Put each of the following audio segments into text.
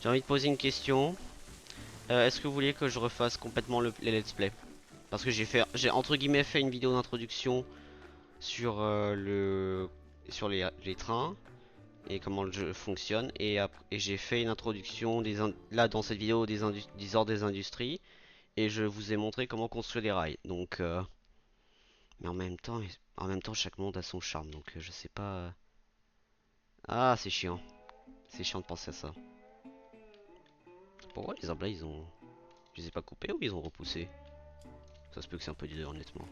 J'ai envie de poser une question. Est-ce que vous voulez que je refasse complètement les let's play? Parce que j'ai entre guillemets fait une vidéo d'introduction sur sur les trains et comment le jeu fonctionne et j'ai fait une introduction là dans cette vidéo des ordres des industries et je vous ai montré comment construire des rails. Donc mais en même temps chaque monde a son charme donc je sais pas. Ah c'est chiant de penser à ça. Pourquoi les arbres là ils ont, je les ai pas coupés ou ils ont repoussé? Ça se peut que c'est un peu des deux honnêtement.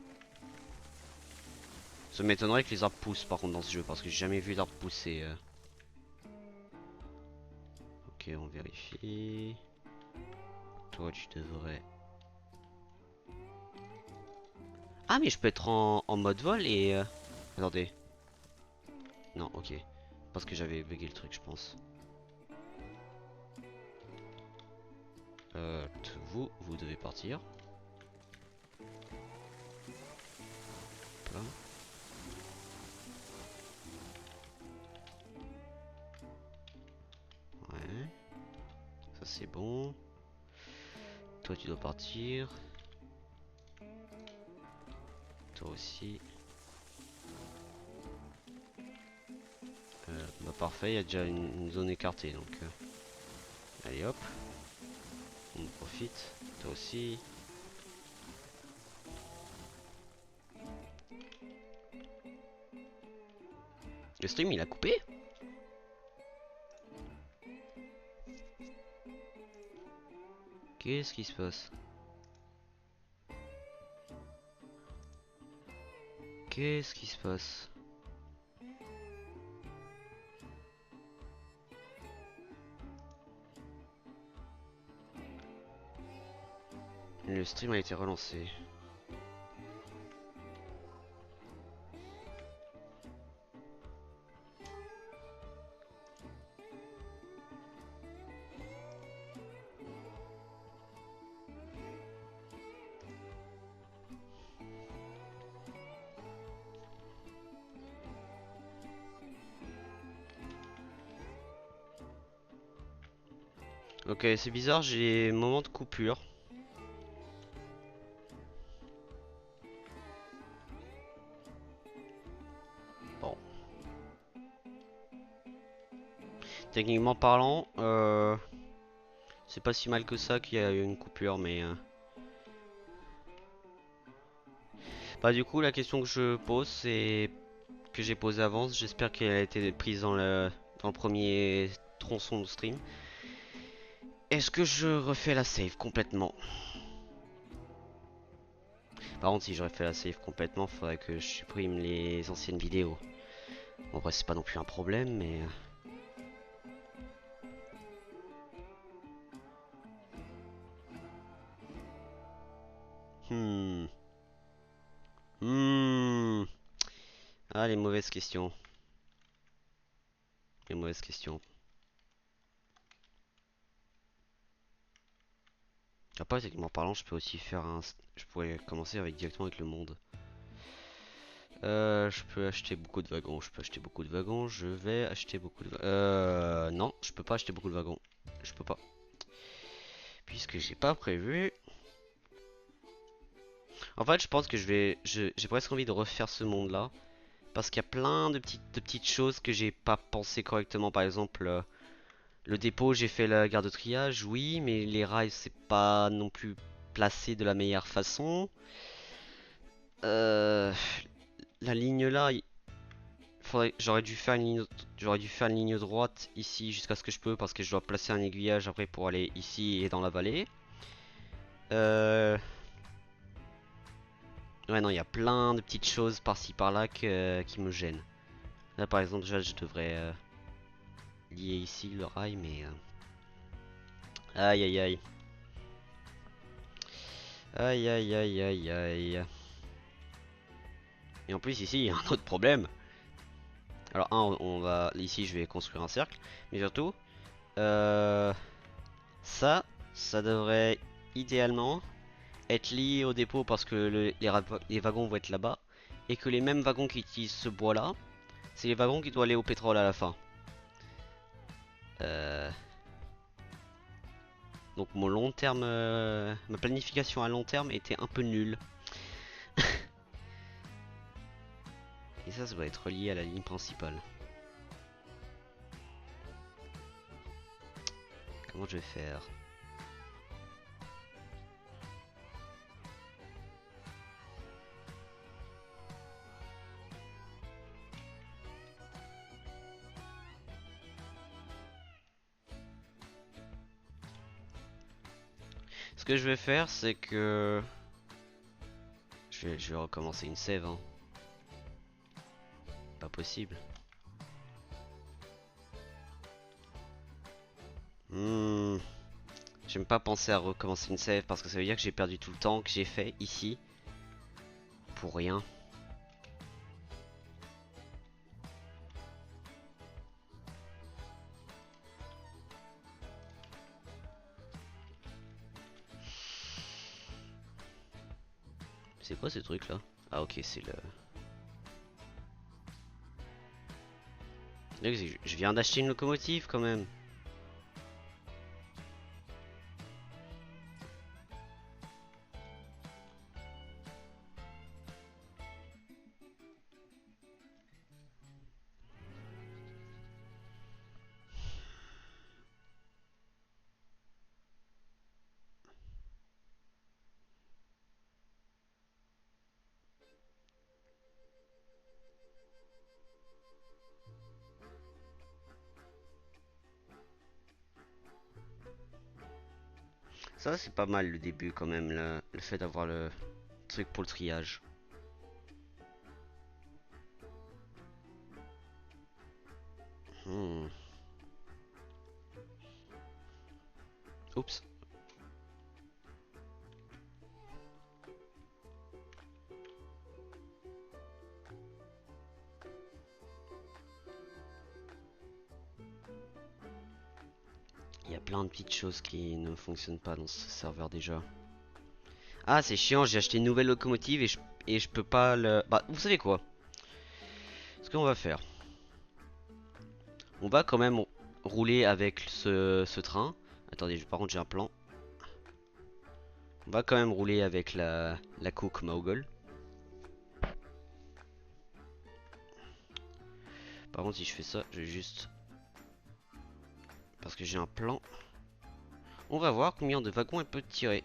Ça m'étonnerait que les arbres poussent par contre dans ce jeu parce que j'ai jamais vu d'arbres pousser. Ok, on vérifie. Toi, tu devrais. Ah, mais je peux être en mode vol et. Attendez. Non, ok. Parce que j'avais bugué le truc, je pense. Vous devez partir. Là. Ouais. Ça, c'est bon. Toi, tu dois partir. Toi aussi. Bah, parfait, il y a déjà une zone écartée donc. Allez hop. On en profite. Toi aussi. Le stream, il a coupé? Qu'est-ce qui se passe? Qu'est-ce qui se passe? Le stream a été relancé. Ok, c'est bizarre, j'ai moment de coupure. Bon, techniquement parlant, c'est pas si mal que ça qu'il y a eu une coupure, mais bah du coup la question que je pose, c'est que j'ai posée avant, j'espère qu'elle a été prise dans le premier tronçon de stream. Est-ce que je refais la save complètement? Par contre, si je refais la save complètement, faudrait que je supprime les anciennes vidéos. Bon, après, c'est pas non plus un problème, mais hmm. Hmm. Ah, les mauvaises questions. Les mauvaises questions. Après, techniquement parlant, je peux aussi faire un. Je pourrais commencer directement avec le monde. Je peux acheter beaucoup de wagons. Je peux acheter beaucoup de wagons. Je vais acheter beaucoup de. Non, je peux pas acheter beaucoup de wagons. Je peux pas. Puisque j'ai pas prévu. En fait, je pense que j'ai presque envie de refaire ce monde-là. Parce qu'il y a plein de petites choses que j'ai pas pensé correctement. Par exemple, le dépôt, j'ai fait la gare de triage, oui, mais les rails, c'est pas non plus placé de la meilleure façon. Euh, la ligne là, j'aurais dû faire une ligne droite ici jusqu'à ce que je peux parce que je dois placer un aiguillage après pour aller ici et dans la vallée. Euh, ouais non, il y a plein de petites choses par-ci par-là qui me gênent. Là par exemple, déjà je devrais lier ici le rail, mais aïe aïe aïe. Aïe aïe aïe aïe aïe. Et en plus ici, il y a un autre problème. Alors on va ici, je vais construire un cercle, mais surtout, euh, ça, ça devrait idéalement être lié au dépôt parce que les wagons vont être là-bas et que les mêmes wagons qui utilisent ce bois-là, c'est les wagons qui doivent aller au pétrole à la fin. Euh, Donc mon long terme, ma planification à long terme était un peu nulle. Et ça doit être lié à la ligne principale. Comment je vais faire? Ce que je vais faire, c'est que je vais recommencer une save, hein. Pas possible. J'aime pas penser à recommencer une save parce que ça veut dire que j'ai perdu tout le temps que j'ai fait ici pour rien. C'est quoi ce truc là? Ah ok, c'est le... Je viens d'acheter une locomotive quand même. Ça c'est pas mal le début quand même, le fait d'avoir le truc pour le triage. Hmm. Oups. Il y a plein de petites choses qui ne fonctionnent pas dans ce serveur déjà. Ah c'est chiant, j'ai acheté une nouvelle locomotive et je peux pas le... Bah vous savez quoi? Ce qu'on va faire, on va quand même rouler avec ce train. Attendez, par contre j'ai un plan. On va quand même rouler avec la Cook Mogul. Par contre si je fais ça, je vais juste... Parce que j'ai un plan. On va voir combien de wagons elle peut tirer.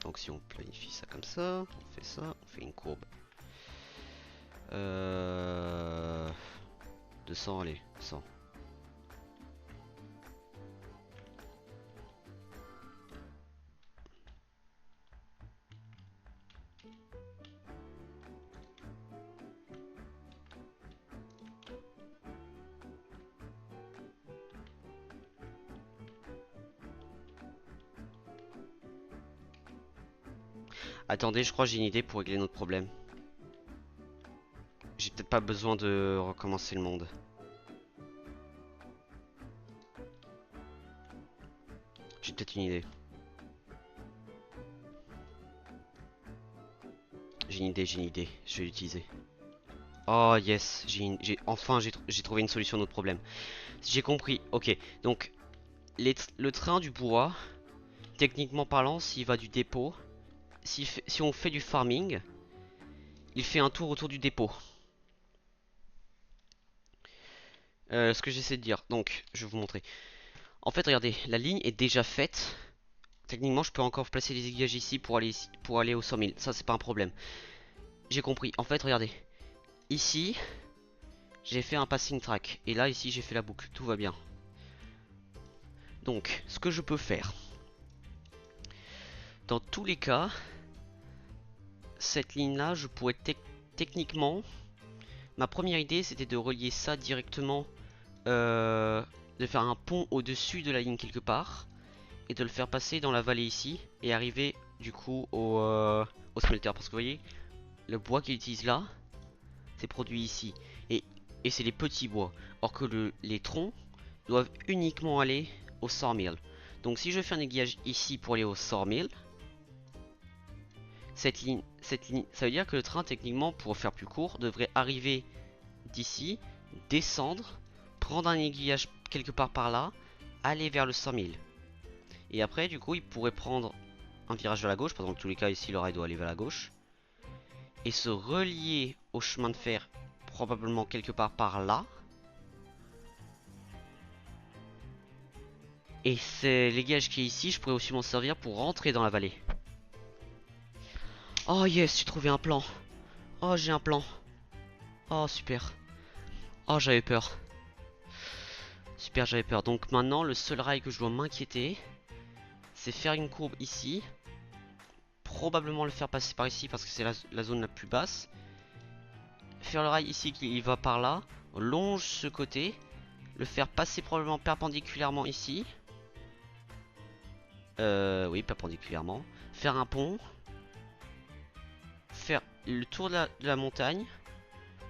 Donc si on planifie ça comme ça, on fait une courbe. 200, allez, 100. Attendez, je crois que j'ai une idée pour régler notre problème. J'ai peut-être pas besoin de recommencer le monde. J'ai peut-être une idée. J'ai une idée. Je vais l'utiliser. Oh yes, enfin j'ai trouvé une solution à notre problème. J'ai compris. Ok, donc le train du bois, techniquement parlant, s'il va du dépôt, si on fait du farming, il fait un tour autour du dépôt. Ce que j'essaie de dire. Donc, je vais vous montrer. En fait, regardez, la ligne est déjà faite. Techniquement, je peux encore placer des aiguillages ici pour aller au 100 000. Ça, c'est pas un problème. J'ai compris. En fait, regardez. Ici, j'ai fait un passing track. Et là, ici, j'ai fait la boucle. Tout va bien. Donc, ce que je peux faire. Dans tous les cas, cette ligne-là, je pourrais techniquement... Ma première idée, c'était de relier ça directement... de faire un pont au-dessus de la ligne quelque part. Et de le faire passer dans la vallée ici. Et arriver, du coup, au smelter. Parce que vous voyez, le bois qu'il utilise là, c'est produit ici. Et c'est les petits bois. Or que les troncs doivent uniquement aller au sawmill. Donc si je fais un aiguillage ici pour aller au sawmill, cette ligne, ça veut dire que le train techniquement, pour faire plus court, devrait arriver d'ici, descendre, prendre un aiguillage quelque part par là, aller vers le 100 000. Et après, du coup, il pourrait prendre un virage vers la gauche. Par exemple, dans tous les cas, ici, le rail doit aller vers la gauche. Et se relier au chemin de fer, probablement quelque part par là. Et c'est l'aiguillage qui est ici, je pourrais aussi m'en servir pour rentrer dans la vallée. Oh yes, j'ai trouvé un plan. Oh, j'ai un plan. Oh, super. Oh, j'avais peur. Super, j'avais peur. Donc maintenant, le seul rail que je dois m'inquiéter, c'est faire une courbe ici. Probablement le faire passer par ici parce que c'est la zone la plus basse. Faire le rail ici qui va par là. Longe ce côté. Le faire passer probablement perpendiculairement ici. Oui, perpendiculairement. Faire un pont. Faire le tour de la montagne.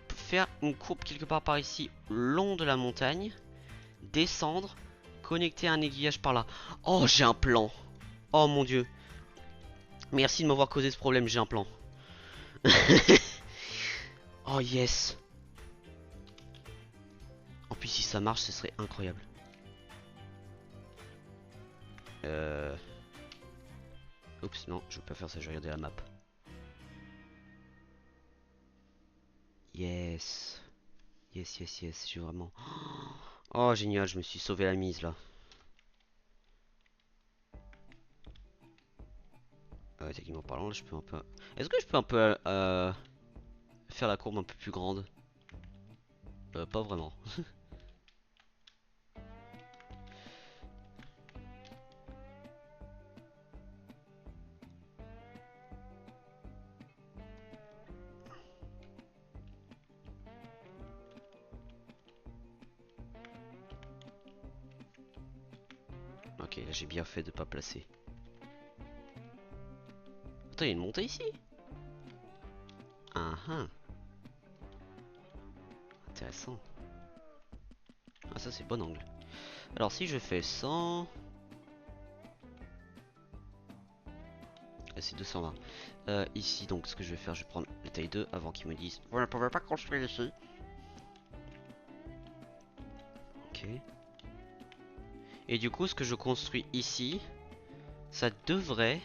Faire une courbe quelque part par ici, long de la montagne. Descendre. Connecter un aiguillage par là. Oh, j'ai un plan. Oh mon dieu. Merci de m'avoir causé ce problème, j'ai un plan. Oh yes. En plus, si ça marche, ce serait incroyable. Oups, non, je veux pas faire ça, je vais regarder la map. Yes. Yes, yes, yes, j'ai vraiment... Oh, génial, je me suis sauvé la mise, là. Techniquement parlant, là, je peux un peu... Est-ce que je peux un peu faire la courbe un peu plus grande? Pas vraiment. Ok, là j'ai bien fait de pas placer. Attends, il y a une montée ici? Ah ah. Intéressant. Ah ça c'est bon angle. Alors si je fais 100... C'est 220. Ici donc ce que je vais faire, je vais prendre la taille 2 avant qu'ils me disent vous ne pouvez pas construire ici. Ok. Et du coup ce que je construis ici, ça devrait...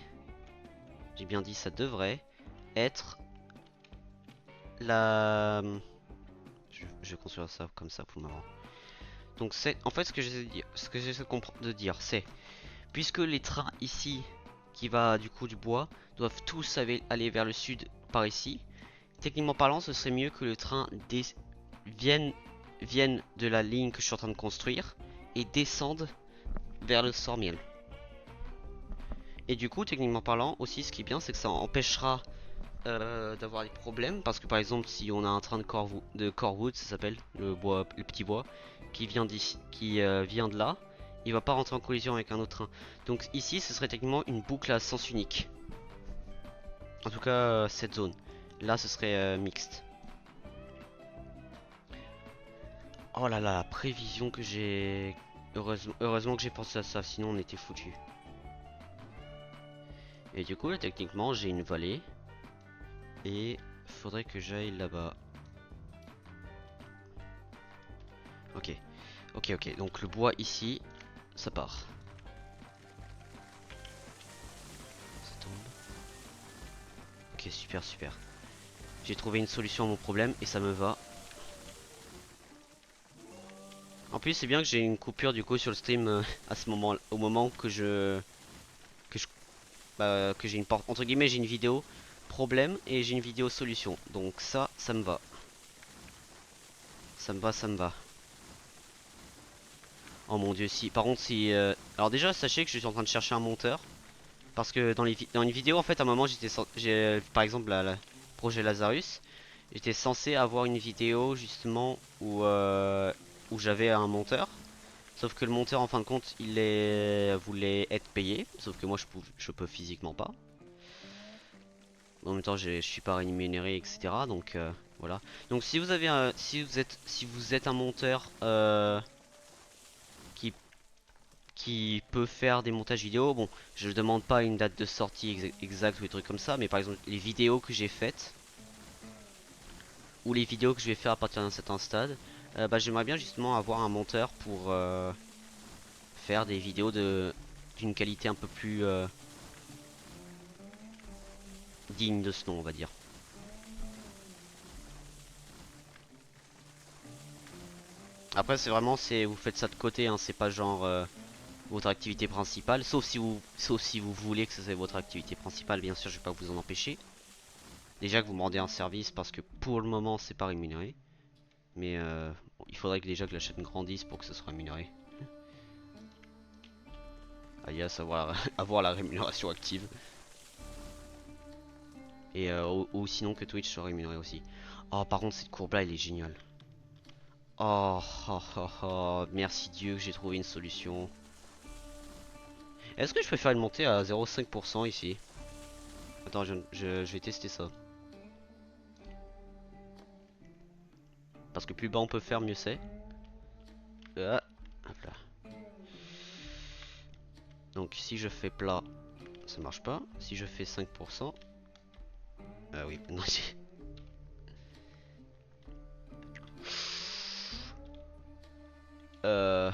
J'ai bien dit ça devrait être la... Je vais construire ça comme ça pour le moment. Donc c'est... En fait ce que j'essaie de dire, de dire c'est... Puisque les trains ici, qui va du coup du bois, doivent tous aller vers le sud par ici. Techniquement parlant, ce serait mieux que le train vienne de la ligne que je suis en train de construire et descende vers le sawmill. Et du coup, techniquement parlant, aussi ce qui est bien, c'est que ça empêchera d'avoir des problèmes. Parce que par exemple, si on a un train de Corwood, ça s'appelle, le petit bois, qui vient d'ici, qui vient de là, il va pas rentrer en collision avec un autre train. Donc ici, ce serait techniquement une boucle à sens unique. En tout cas, cette zone. Là, ce serait mixte. Oh là là, la prévision que j'ai... Heureusement que j'ai pensé à ça, sinon on était foutu. Et du coup, là, techniquement, j'ai une vallée. Et faudrait que j'aille là-bas. Ok. Ok, ok. Donc le bois ici, ça part. Ça tombe. Ok, super, super. J'ai trouvé une solution à mon problème et ça me va. En plus, c'est bien que j'ai une coupure du coup sur le stream à ce moment, au moment que que j'ai une porte entre guillemets, j'ai une vidéo problème et j'ai une vidéo solution. Donc ça me va. Ça me va, ça me va. Oh mon dieu, si par contre si alors déjà sachez que je suis en train de chercher un monteur parce que dans une vidéo en fait à un moment j'ai par exemple la projet Lazarus, j'étais censé avoir une vidéo justement où j'avais un monteur. Sauf que le monteur en fin de compte voulait être payé. Sauf que moi je peux physiquement pas. En même temps je suis pas rémunéré etc. Donc voilà. Donc si vous avez si vous êtes un monteur qui, qui peut faire des montages vidéo. Bon, je ne demande pas une date de sortie exacte ou des trucs comme ça. Mais par exemple les vidéos que j'ai faites. ou les vidéos que je vais faire à partir d'un certain stade, bah, j'aimerais bien justement avoir un monteur pour faire des vidéos d'une qualité un peu plus digne de ce nom, on va dire. Après, c'est vraiment, vous faites ça de côté, hein, c'est pas genre votre activité principale, sauf si vous voulez que ce soit votre activité principale, bien sûr, je vais pas vous en empêcher. Déjà que vous me rendez un service parce que pour le moment, c'est pas rémunéré, mais bon, il faudrait que déjà que la chaîne grandisse pour que ce soit rémunéré. Alias avoir la rémunération active. Et ou sinon que Twitch soit rémunéré aussi. Oh, par contre, cette courbe là, elle est géniale. Oh, oh, oh, oh, merci Dieu que j'ai trouvé une solution. Est-ce que je peux faire une montée à 0,5% ici? Attends, je vais tester ça. Parce que plus bas on peut faire, mieux c'est. Ah, hop là. Donc si je fais plat, ça marche pas. Si je fais 5%. Ah oui, non, Euh...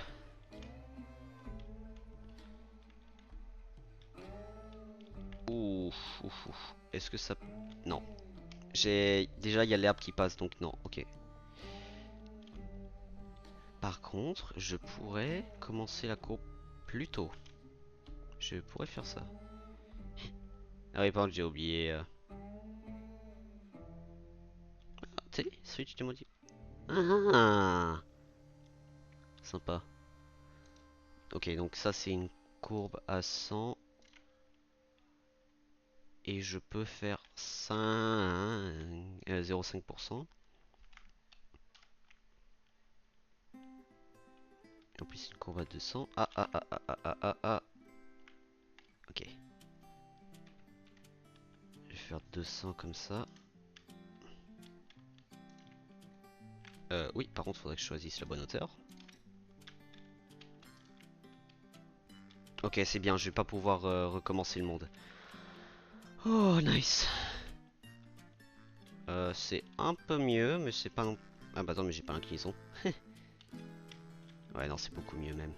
Ouf, ouf, ouf. Est-ce que ça... Non. Déjà, il y a l'herbe qui passe, donc non, ok. Par contre, je pourrais commencer la courbe plus tôt. Je pourrais faire ça. Ah oui, pardon, j'ai oublié. Ah, t'es Switch de maudit. Ah, sympa. Ok, donc ça c'est une courbe à 100. Et je peux faire 0,5%. En plus, une courbe à 200. Ah, ah, ah, ah, ah, ah, ah, ah. Ok. Je vais faire 200 comme ça. Oui, par contre, faudrait que je choisisse la bonne hauteur. Ok, c'est bien, je vais pas pouvoir recommencer le monde. Oh, nice. C'est un peu mieux, mais c'est pas non... Ah bah attends, mais j'ai pas l'inclinaison. Ouais, non, c'est beaucoup mieux même.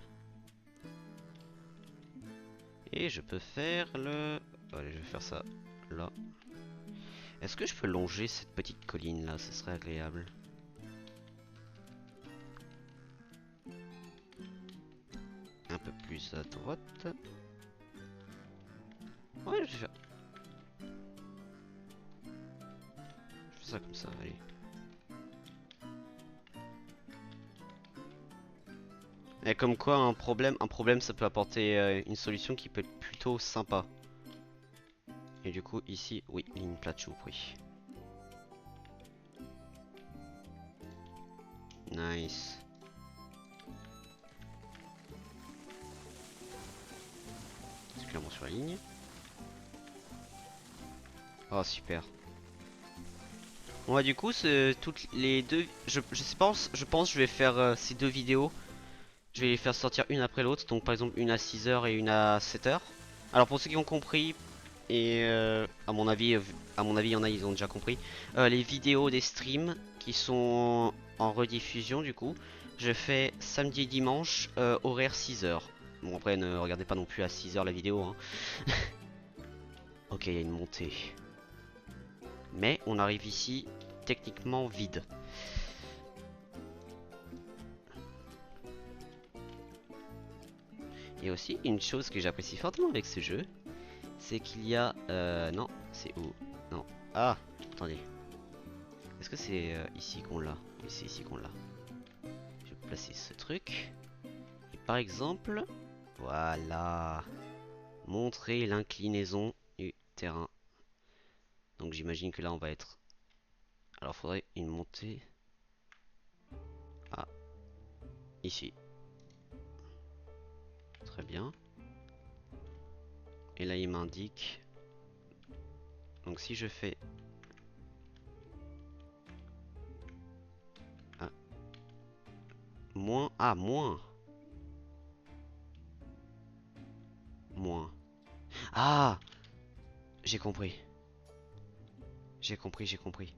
Et je peux faire le... Allez, je vais faire ça là. Est-ce que je peux longer cette petite colline là? Ce serait agréable. Un peu plus à droite. Ouais, je fais ça comme ça, allez. Et comme quoi, un problème, ça peut apporter une solution qui peut être plutôt sympa. Et du coup, ici, oui, ligne plate, je vous prie. Nice. C'est clairement sur la ligne. Oh, super. Bon, bah, du coup, c'est toutes les deux. Je pense que je vais faire ces deux vidéos. Je vais les faire sortir une après l'autre. Donc, par exemple, une à 6 h et une à 7 h. Alors, pour ceux qui ont compris, et à mon avis, il y en a, ils ont déjà compris. Les vidéos des streams qui sont en rediffusion, du coup, je fais samedi et dimanche, horaire 6 h. Bon, après, ne regardez pas non plus à 6 h la vidéo, hein. Ok, il y a une montée. Mais on arrive ici techniquement vide. Et aussi, une chose que j'apprécie fortement avec ce jeu, c'est qu'il y a... non, c'est où? Non. Ah, attendez. Est-ce que c'est ici qu'on l'a? Oui, c'est ici qu'on l'a. Je vais placer ce truc. Et par exemple, voilà. Montrer l'inclinaison du terrain. Donc j'imagine que là on va être... Alors faudrait une montée... Ah, ici. Très bien. Et là il m'indique... Donc si je fais... Ah, moins... Ah, moins. Moins. Ah, j'ai compris. J'ai compris, j'ai compris.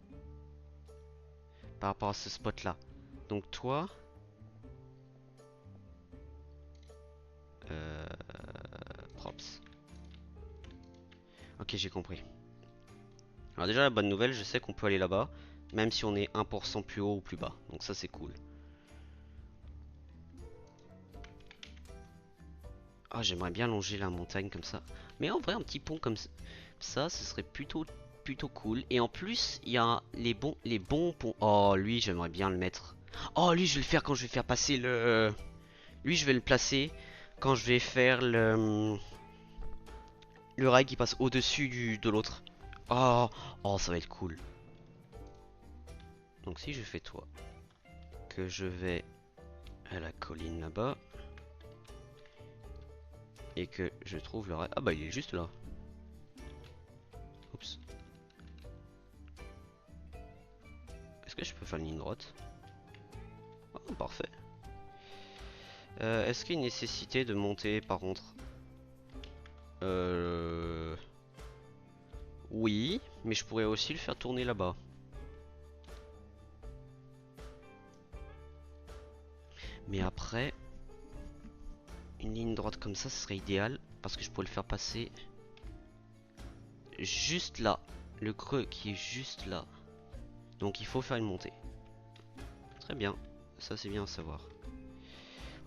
par rapport à ce spot là. Donc toi, euh, props. Ok, j'ai compris. Alors déjà la bonne nouvelle, je sais qu'on peut aller là-bas, même si on est 1% plus haut ou plus bas. Donc ça c'est cool. Ah, j'aimerais bien longer la montagne comme ça. Mais en vrai, un petit pont comme ça, ce serait plutôt cool. Et en plus, il y a les bons ponts. Oh, lui, j'aimerais bien le mettre. Oh, lui, je vais le faire quand je vais faire passer le. Lui, je vais le placer quand je vais faire le rail qui passe au-dessus de l'autre. Oh, oh, ça va être cool. Donc si je fais toi, que je vais à la colline là-bas et que je trouve le rail. Ah bah il est juste là. Oups. Est-ce que je peux faire une ligne droite? Oh, parfait. Est-ce qu'il y a une nécessité de monter par contre? Euh... Oui, mais je pourrais aussi le faire tourner là-bas. Mais après, une ligne droite comme ça, ce serait idéal parce que je pourrais le faire passer juste là. Le creux qui est juste là. Donc il faut faire une montée. Très bien, ça c'est bien à savoir.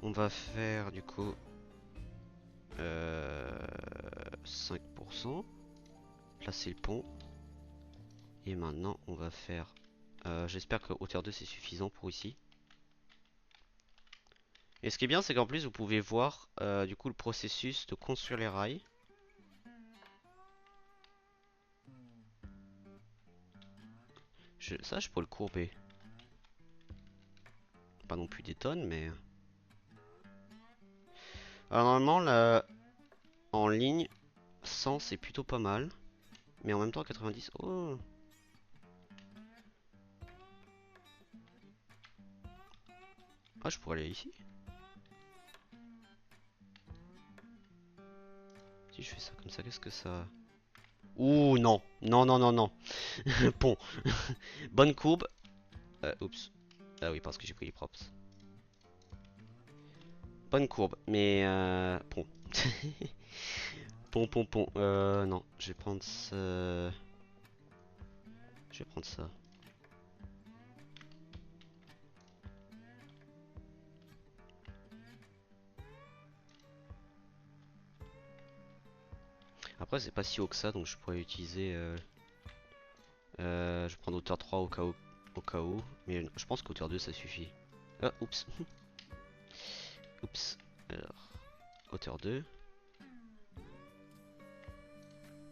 On va faire du coup 5%. Placer le pont. Et maintenant on va faire... J'espère que hauteur 2 c'est suffisant pour ici. Et ce qui est bien c'est qu'en plus vous pouvez voir du coup le processus de construire les rails. Ça je peux le courber. Pas non plus des tonnes mais... Alors normalement là, en ligne 100 c'est plutôt pas mal. Mais en même temps 90... Oh. Ah je pourrais aller ici. Si je fais ça comme ça qu'est-ce que ça... Ouh non. Non non non non. Pont. Bonne courbe. Oups. Ah oui parce que j'ai pris les props. Bonne courbe, mais pont. Pont. Non, je vais prendre ça. Je vais prendre ça. Après, c'est pas si haut que ça, donc je pourrais utiliser. Je vais prendre hauteur 3 au cas où. Mais je pense qu'hauteur 2 ça suffit. Ah, oups. Oups. Alors, hauteur 2.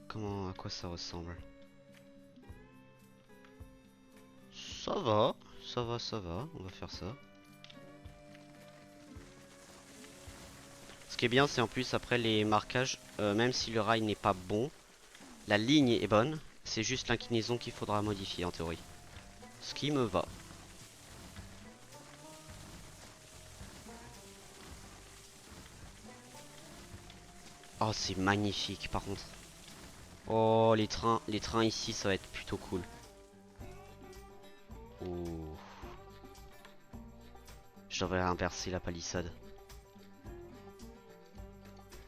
Comment, à quoi ça ressemble? Ça va, ça va. On va faire ça. Ce qui est bien, c'est en plus après les marquages, même si le rail n'est pas bon, la ligne est bonne. C'est juste l'inclinaison qu'il faudra modifier en théorie. Ce qui me va. Oh, c'est magnifique par contre. Oh, les trains ici, ça va être plutôt cool. Oh. Je devrais inverser la palissade.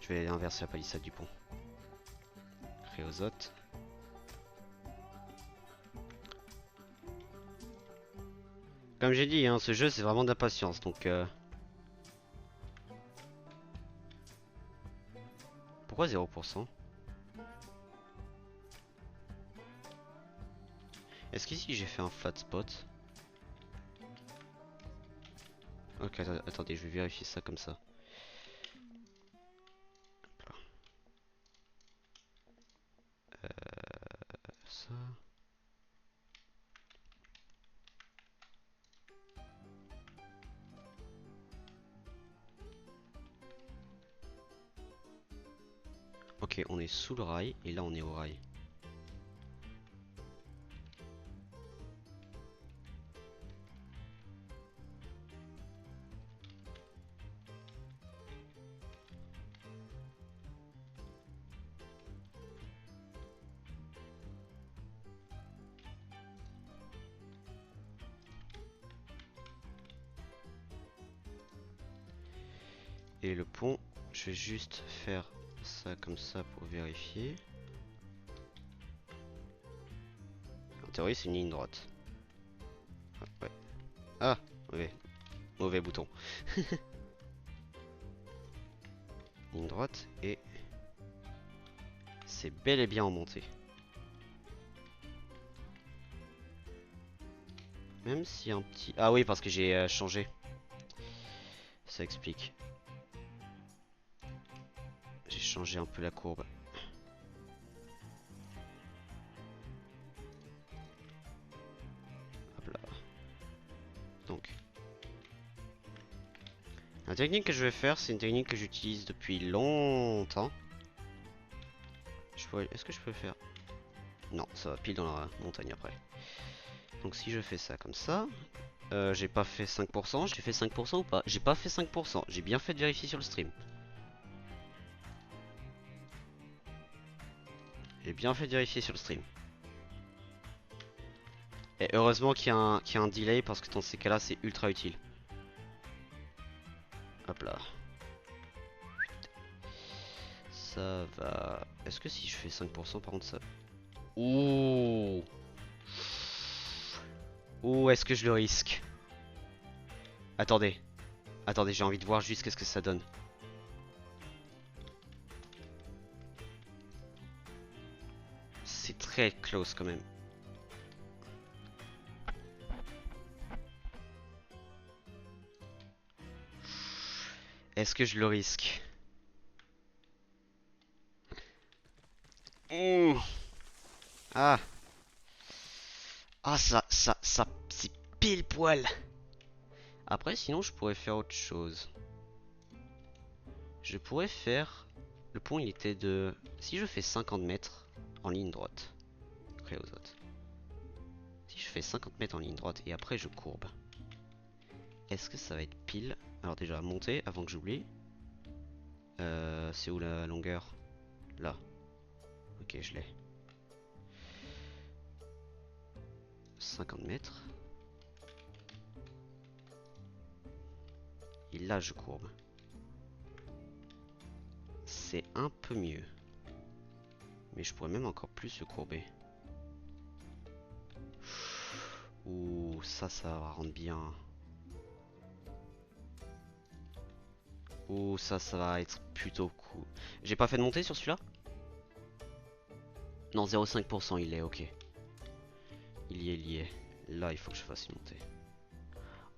Je vais inverser la palissade du pont. Créosote. Comme j'ai dit, hein, ce jeu c'est vraiment de la patience, donc... Pourquoi 0%? Est-ce qu'ici j'ai fait un flat spot? Ok, attendez, je vais vérifier ça comme ça. Ça... Ok, on est sous le rail, et là on est au rail. Et le pont, je vais juste faire ça comme ça pour vérifier. En théorie, c'est une ligne droite. Ah, ouais. Ah, mauvais bouton. Ligne droite et c'est bel et bien en montée. Même si un petit... Ah oui, parce que j'ai changé. Ça explique. J'ai changé un peu la courbe. Hop là. Donc. La technique que je vais faire, c'est une technique que j'utilise depuis longtemps. Est-ce que je peux faire? Non, ça va pile dans la montagne après. Donc si je fais ça comme ça, j'ai pas fait 5%, j'ai fait 5% ou pas? J'ai pas fait 5%, j'ai bien fait de vérifier sur le stream. J'ai bien fait de vérifier sur le stream. Et heureusement qu'il y a un delay parce que dans ces cas-là, c'est ultra utile. Hop là. Ça va... Est-ce que si je fais 5% par contre ça... Ouh. Ouh, est-ce que je le risque? Attendez. Attendez, j'ai envie de voir juste qu'est-ce que ça donne. C'est très close quand même. Est-ce que je le risque? Mmh. Ah. Ah, c'est pile poil. Après, sinon, je pourrais faire autre chose. Je pourrais faire... Le pont, il était de... Si je fais 50 mètres en ligne droite. Créer aux autres. Si je fais 50 mètres en ligne droite et après je courbe. Est-ce que ça va être pile? Alors déjà, monter avant que j'oublie. C'est où la longueur? Là. Ok, je l'ai. 50 mètres. Et là, je courbe. C'est un peu mieux. Mais je pourrais même encore plus se courber. Ouh, ça va rendre bien. Ouh, ça va être plutôt cool. J'ai pas fait de montée sur celui-là? Non, 0,5% il est, ok. Il y est. Là, il faut que je fasse une montée.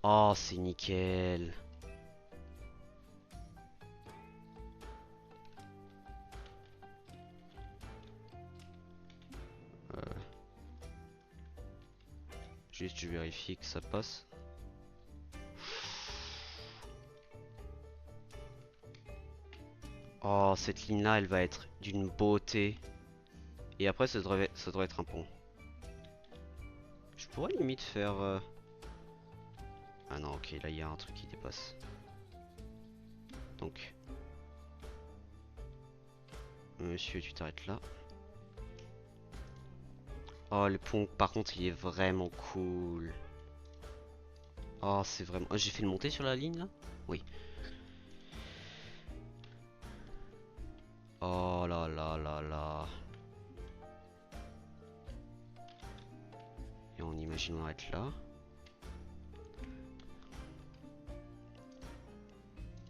Oh, c'est nickel. Juste, je vérifie que ça passe. Oh, cette ligne-là, elle va être d'une beauté. Et après, ça devrait être un pont. Je pourrais limite faire... Ah non, ok, là, il y a un truc qui dépasse. Donc... Monsieur, tu t'arrêtes là. Oh, le pont, par contre, il est vraiment cool. Oh, c'est vraiment... Oh, j'ai fait une montée sur la ligne, là? Oui. Oh là là là là. Et on imagine on va être là.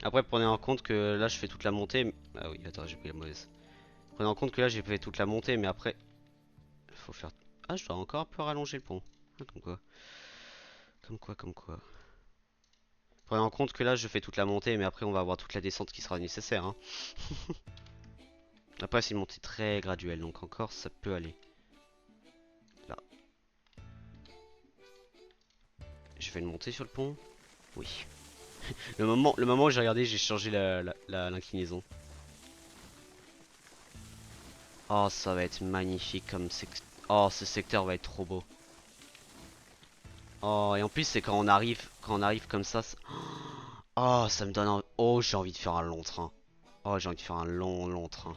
Après, prenez en compte que là, je fais toute la montée. Ah oui, attends, j'ai pris la mauvaise. Prenez en compte que là, j'ai fait toute la montée, mais après... Faut faire... Ah, je dois encore un peu rallonger le pont. Ah, comme quoi. Comme quoi, comme quoi. Prenez en compte que là, je fais toute la montée, mais après, on va avoir toute la descente qui sera nécessaire. Hein. Après, c'est une montée très graduelle, donc encore, ça peut aller. Là. Je vais le monter sur le pont. Oui. Le moment où j'ai regardé, j'ai changé l'inclinaison. Oh, ça va être magnifique comme secteur. Oh, ce secteur va être trop beau. Oh, et en plus, c'est quand on arrive comme ça. Oh, ça me donne Oh, j'ai envie de faire un long train. Oh, j'ai envie de faire un long train.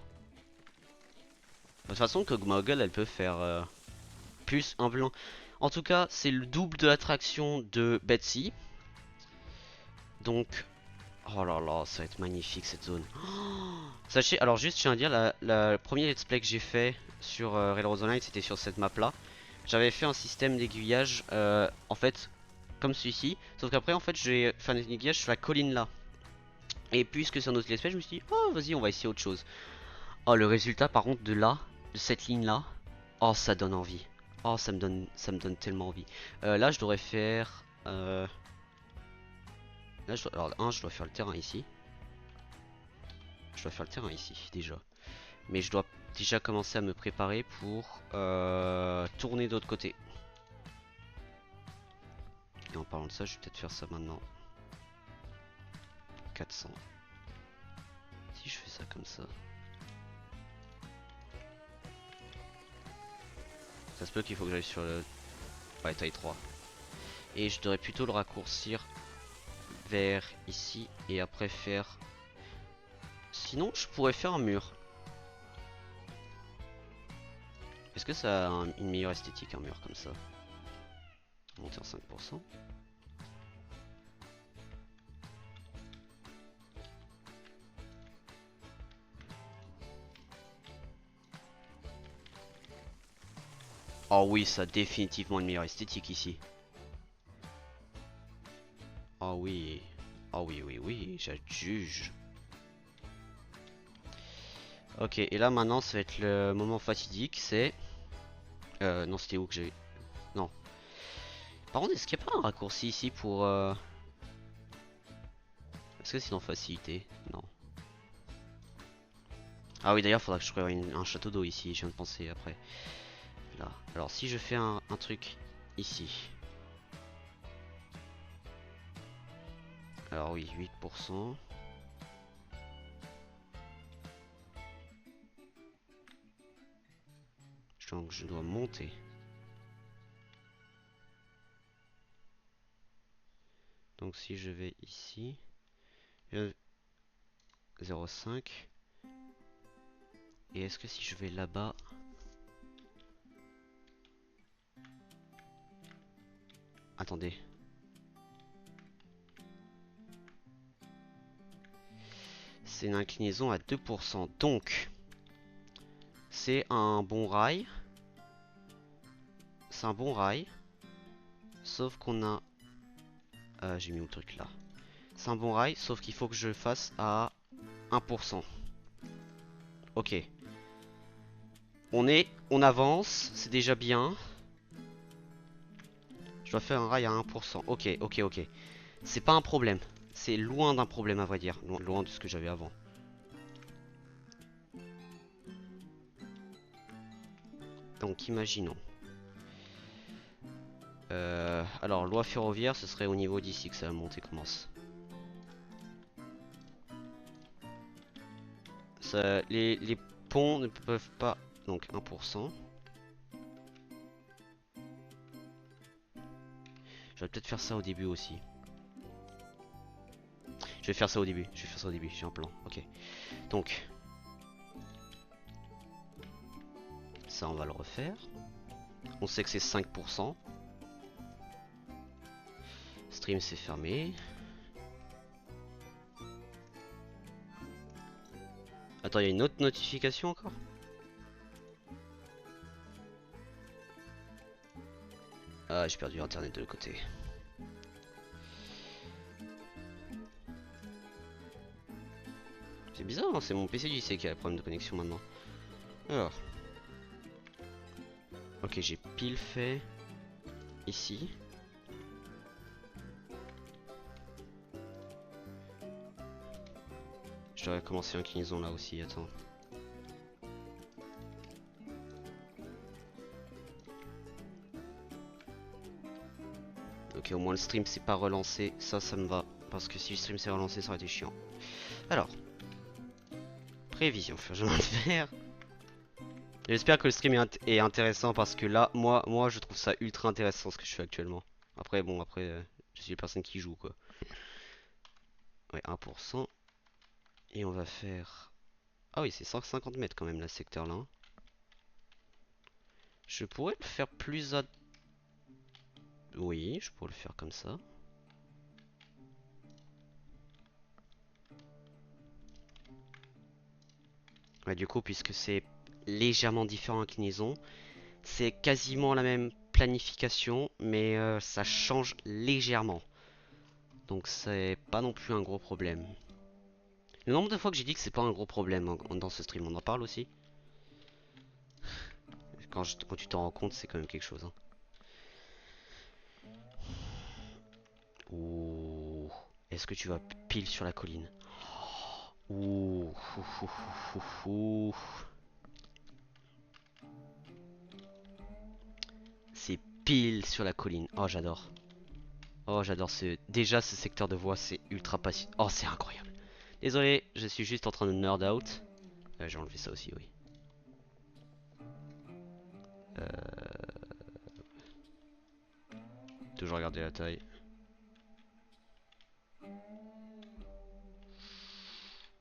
De toute façon, Kog'Maw, elle peut faire plus un blanc. En tout cas, c'est le double de l'attraction de Betsy. Donc, Oh là là, ça va être magnifique cette zone. Sachez, alors juste je tiens à dire, le premier let's play que j'ai fait sur Railroad Online, c'était sur cette map là. J'avais fait un système d'aiguillage, en fait, comme celui-ci. Sauf qu'après, en fait, j'ai fait un aiguillage sur la colline là. Et puisque c'est un autre let's play, je me suis dit, oh vas-y, on va essayer autre chose. Oh, le résultat par contre de là, de cette ligne là, oh ça donne envie. Oh ça me donne tellement envie. Là je devrais faire... là, alors je dois faire le terrain ici. Je dois faire le terrain ici déjà. Mais je dois déjà commencer à me préparer pour tourner de l'autre côté. Et en parlant de ça, je vais peut-être faire ça maintenant. 400. Si je fais ça comme ça. Ça se peut qu'il faut que j'aille sur le... ouais, taille 3. Et je devrais plutôt le raccourcir vers ici et après faire... Sinon, je pourrais faire un mur. Est-ce que ça a une meilleure esthétique, un mur comme ça? Monter en 5%. Oh oui, ça a définitivement une meilleure esthétique ici. Oh oui. Oh oui, oui, oui, j'adjuge. Ok, et là maintenant, ça va être le moment fatidique, c'est... non, c'était où que j'ai... Non. Par contre, est-ce qu'il n'y a pas un raccourci ici pour... Est-ce que c'est dans facilité? Non. Ah oui, d'ailleurs, faudra que je crée un château d'eau ici, je viens de penser après. Là. Alors, si je fais un truc ici. Alors oui, 8%. Donc je dois monter. Donc si je vais ici, 0,5. Et est-ce que si je vais là-bas... Attendez. C'est une inclinaison à 2%. Donc, c'est un bon rail. C'est un bon rail. Sauf qu'on a... j'ai mis où le truc là. C'est un bon rail, sauf qu'il faut que je fasse à 1%. Ok. On avance, c'est déjà bien. Je dois faire un rail à 1%. Ok, ok, ok. C'est pas un problème. C'est loin d'un problème à vrai dire. Loin de ce que j'avais avant. Donc imaginons. Alors loi ferroviaire, ce serait au niveau d'ici que ça va monter commence. Les ponts ne peuvent pas... Donc 1%. Je vais peut-être faire ça au début aussi. Je vais faire ça au début. Je vais faire ça au début. J'ai un plan. Ok. Donc. Ça, on va le refaire. On sait que c'est 5%. Stream, c'est fermé. Attends, il y a une autre notification encore? Ah, j'ai perdu internet de l'autre côté. C'est bizarre, hein, c'est mon PC du lycée qui a le problème de connexion maintenant. Alors. Ok, j'ai pile fait ici. Je devrais commencer inclinaison là aussi, attends. Ok, au moins le stream s'est pas relancé, ça me va. Parce que si le stream s'est relancé, ça aurait été chiant. Alors. Prévision, chemin de fer. J'espère que le stream est intéressant parce que là, moi, je trouve ça ultra intéressant ce que je fais actuellement. Après, bon, après, je suis la personne qui joue, quoi. Ouais, 1%. Et on va faire... Ah oui, c'est 150 mètres quand même, là, ce secteur-là, hein. Je pourrais le faire plus à... Oui, je pourrais le faire comme ça. Ouais, du coup, puisque c'est légèrement différent inclinaison, c'est quasiment la même planification, mais ça change légèrement. Donc c'est pas non plus un gros problème. Le nombre de fois que j'ai dit que c'est pas un gros problème dans ce stream, on en parle aussi. Quand tu t'en rends compte, c'est quand même quelque chose, hein. Ouh. Est-ce que tu vas pile sur la colline? Ouh. Ouh, ouh, ouh, ouh. C'est pile sur la colline. Oh, j'adore. Oh, j'adore ce... Déjà, ce secteur de voie, c'est ultra passif. Oh, c'est incroyable. Désolé, je suis juste en train de nerd out. J'ai enlevé ça aussi, oui. Toujours regarder la taille.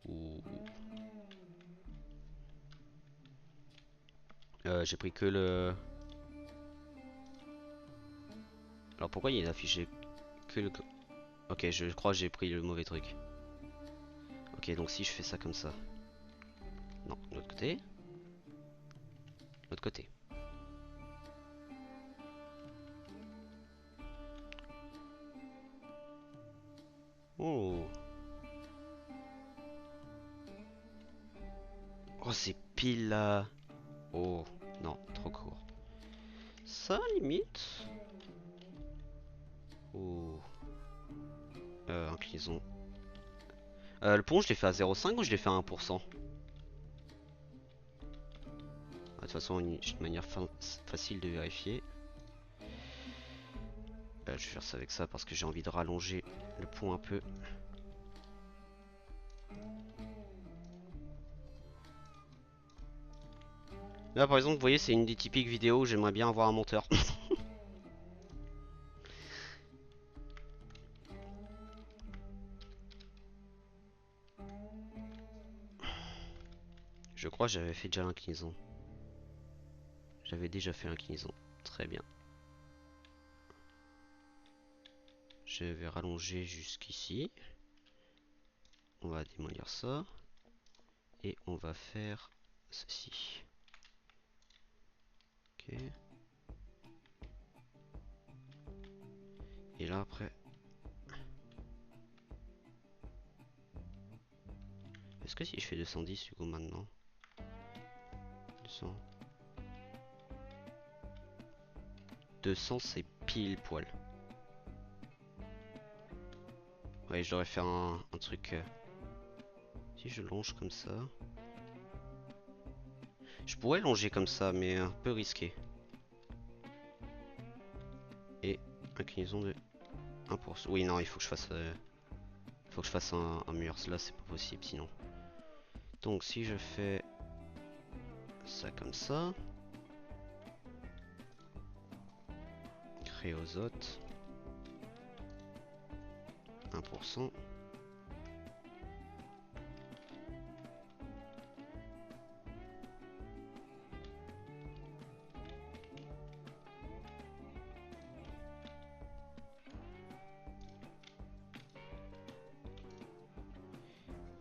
Ouh. J'ai pris que le... Alors pourquoi il est affiché que le... Ok, je crois que j'ai pris le mauvais truc. Ok, donc si je fais ça comme ça. Non, de l'autre côté. De l'autre côté. Oh. Oh, c'est pile là. Oh, non, trop court. Ça, limite. Oh. Inclinaison. Le pont, je l'ai fait à 0,5 ou je l'ai fait à 1%? De toute façon, une manière facile de vérifier. Je vais faire ça avec ça parce que j'ai envie de rallonger le pont un peu. Là, par exemple, vous voyez, c'est une des typiques vidéos où j'aimerais bien avoir un monteur. Je crois que j'avais fait déjà l'inclinaison. J'avais déjà fait l'inclinaison. Très bien. Je vais rallonger jusqu'ici. On va démolir ça. Et on va faire ceci. Ok. Et là après... Est-ce que si je fais 210 du coup maintenant 200 200 c'est pile poil. Ouais, je devrais faire un truc... Si je longe comme ça... Je pourrais longer comme ça, mais un peu risqué. Et inclinaison de 1%. Oui, non, il faut que je fasse... faut que je fasse un mur. Là, c'est pas possible sinon. Donc, si je fais ça comme ça... Créosote. 1%.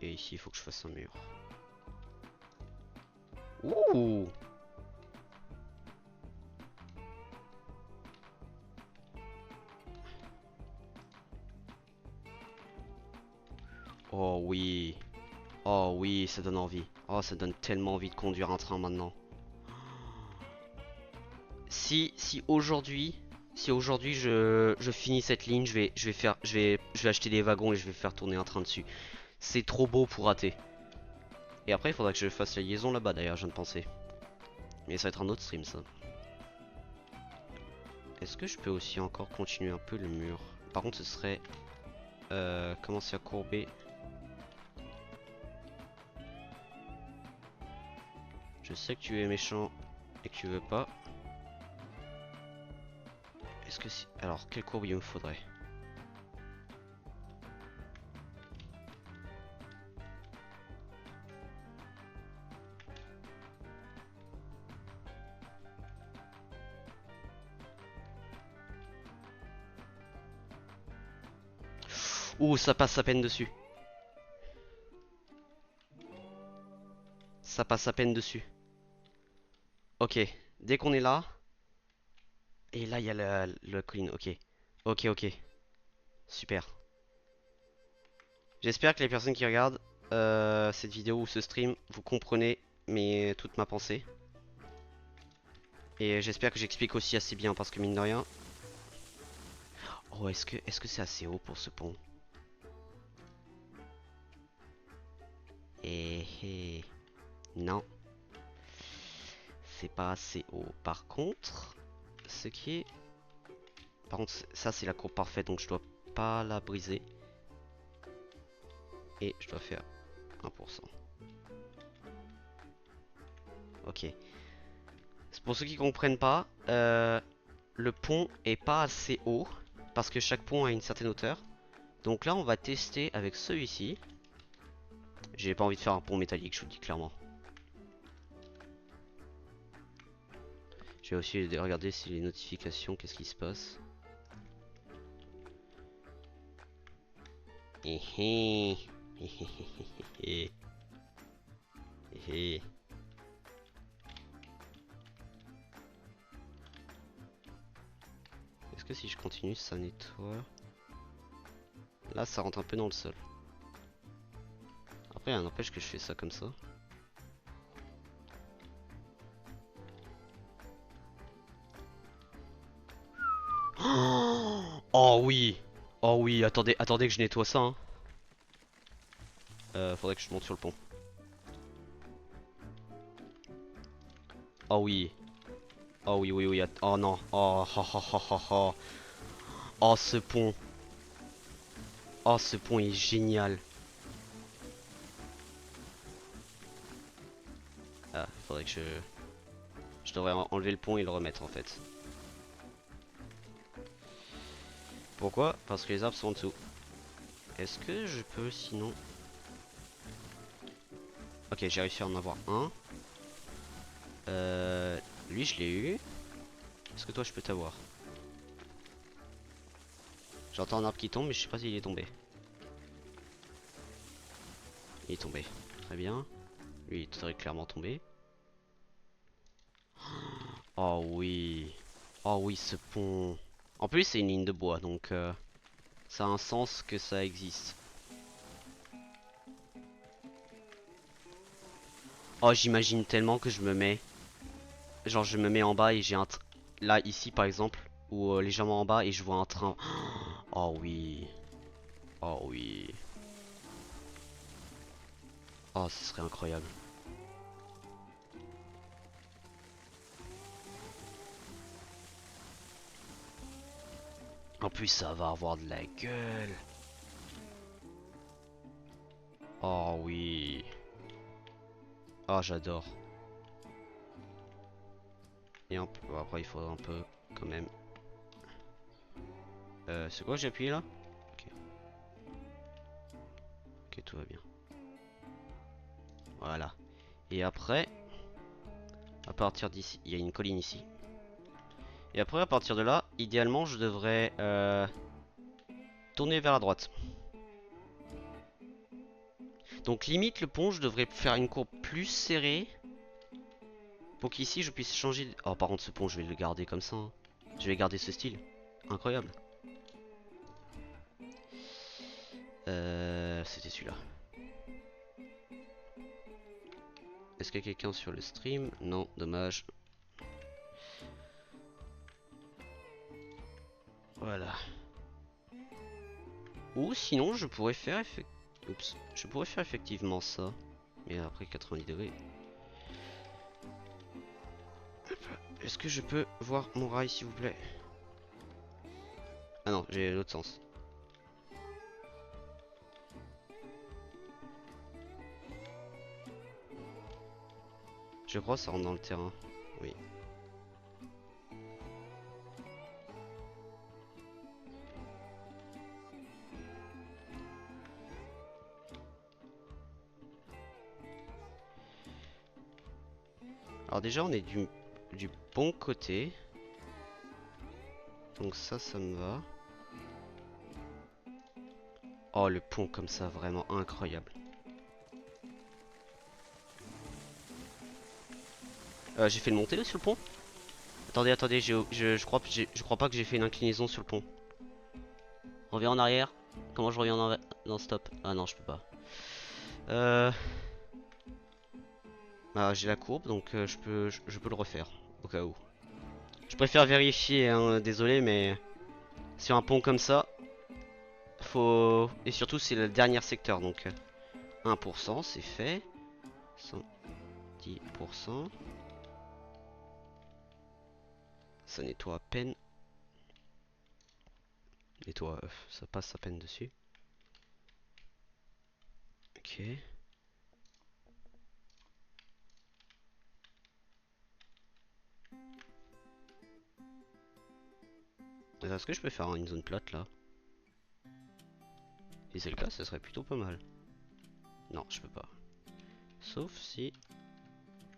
Et ici, il faut que je fasse un mur. Ouh! Oh oui! Oh oui, ça donne envie. Oh, ça donne tellement envie de conduire un train maintenant. Si aujourd'hui, je finis cette ligne, je vais acheter des wagons et je vais faire tourner un train dessus. C'est trop beau pour rater. Et après, il faudra que je fasse la liaison là-bas d'ailleurs, je viens de penser. Mais ça va être un autre stream ça. Est-ce que je peux aussi encore continuer un peu le mur? Par contre, ce serait commencer à courber. Je sais que tu es méchant et que tu veux pas. Est-ce que si... Alors, quelle courbe il me faudrait? Ouh, ça passe à peine dessus. Ça passe à peine dessus. Ok, dès qu'on est là. Et là, il y a la colline. Ok. Ok, ok. Super. J'espère que les personnes qui regardent cette vidéo ou ce stream, vous comprenez toute ma pensée. Et j'espère que j'explique aussi assez bien parce que mine de rien. Oh, est-ce que c'est assez haut pour ce pont? Eh. Non, c'est pas assez haut. Par contre, ce qui est... Par contre, ça c'est la courbe parfaite, donc je dois pas la briser. Et je dois faire 1%. Ok. Pour ceux qui comprennent pas, le pont est pas assez haut parce que chaque pont a une certaine hauteur. Donc là, on va tester avec celui-ci. J'ai pas envie de faire un pont métallique, je vous le dis clairement. Je vais aussi regarder si les notifications, qu'est-ce qui se passe. Est-ce que si je continue, ça nettoie? Là, ça rentre un peu dans le sol. Après, il n'empêche que je fais ça comme ça. Oh oui! Oh oui, attendez, attendez que je nettoie ça, hein. Faudrait que je monte sur le pont. Oh oui. Oh oui, oui, oui. Oh non. Oh, oh, oh, oh, oh, oh. Oh, ce pont. Oh, ce pont est génial. Ah, faudrait que je... Je devrais enlever le pont et le remettre en fait. Pourquoi? Parce que les arbres sont en dessous. Est-ce que je peux sinon... Ok, j'ai réussi à en avoir un. Lui, je l'ai eu. Est-ce que toi, je peux t'avoir? J'entends un arbre qui tombe, mais je sais pas s'il est tombé. Il est tombé. Très bien. Lui, il est clairement tombé. Oh oui. Oh oui, ce pont. En plus, c'est une ligne de bois, donc ça a un sens que ça existe. Oh, j'imagine tellement que je me mets... Genre, je me mets en bas et j'ai un... Là, ici, par exemple, ou légèrement en bas et je vois un train. Oh oui. Oh oui. Oh, ce serait incroyable. En plus, ça va avoir de la gueule. Oh oui. Oh, j'adore. Et un peu... Après, il faudra un peu, quand même. C'est quoi j'ai appuyé là? Ok. Ok, tout va bien. Voilà. Et après, à partir d'ici, il y a une colline ici. Et après, à partir de là, idéalement, je devrais tourner vers la droite. Donc limite, le pont, je devrais faire une courbe plus serrée. Pour qu'ici, je puisse changer... Oh, par contre, ce pont, je vais le garder comme ça, hein. Je vais garder ce style. Incroyable. C'était celui-là. Est-ce qu'il y a quelqu'un sur le stream? Non, dommage. Voilà. Ou sinon, je pourrais faire Oups. Je pourrais faire effectivement ça. Mais après 90 degrés. Est-ce que je peux voir mon rail, s'il vous plaît? Ah non, j'ai l'autre sens. Je crois que ça rentre dans le terrain. Oui. Alors déjà, on est du bon côté. Donc ça me va. Oh, le pont comme ça, vraiment incroyable. J'ai fait le monter sur le pont? Attendez, attendez, je crois pas que j'ai fait une inclinaison sur le pont. Reviens en arrière. Comment je reviens en arrière? Non, stop. Ah non, je peux pas. Euh... Ah, j'ai la courbe, donc je peux le refaire, au cas où. Je préfère vérifier, hein, désolé, mais sur un pont comme ça, faut... Et surtout, c'est le dernier secteur, donc 1%, c'est fait. 110%. Ça nettoie à peine. Nettoie, ça passe à peine dessus. Ok. Est-ce que je peux faire une zone plate là? Si c'est le cas, ce serait plutôt pas mal. Non, je peux pas. Sauf si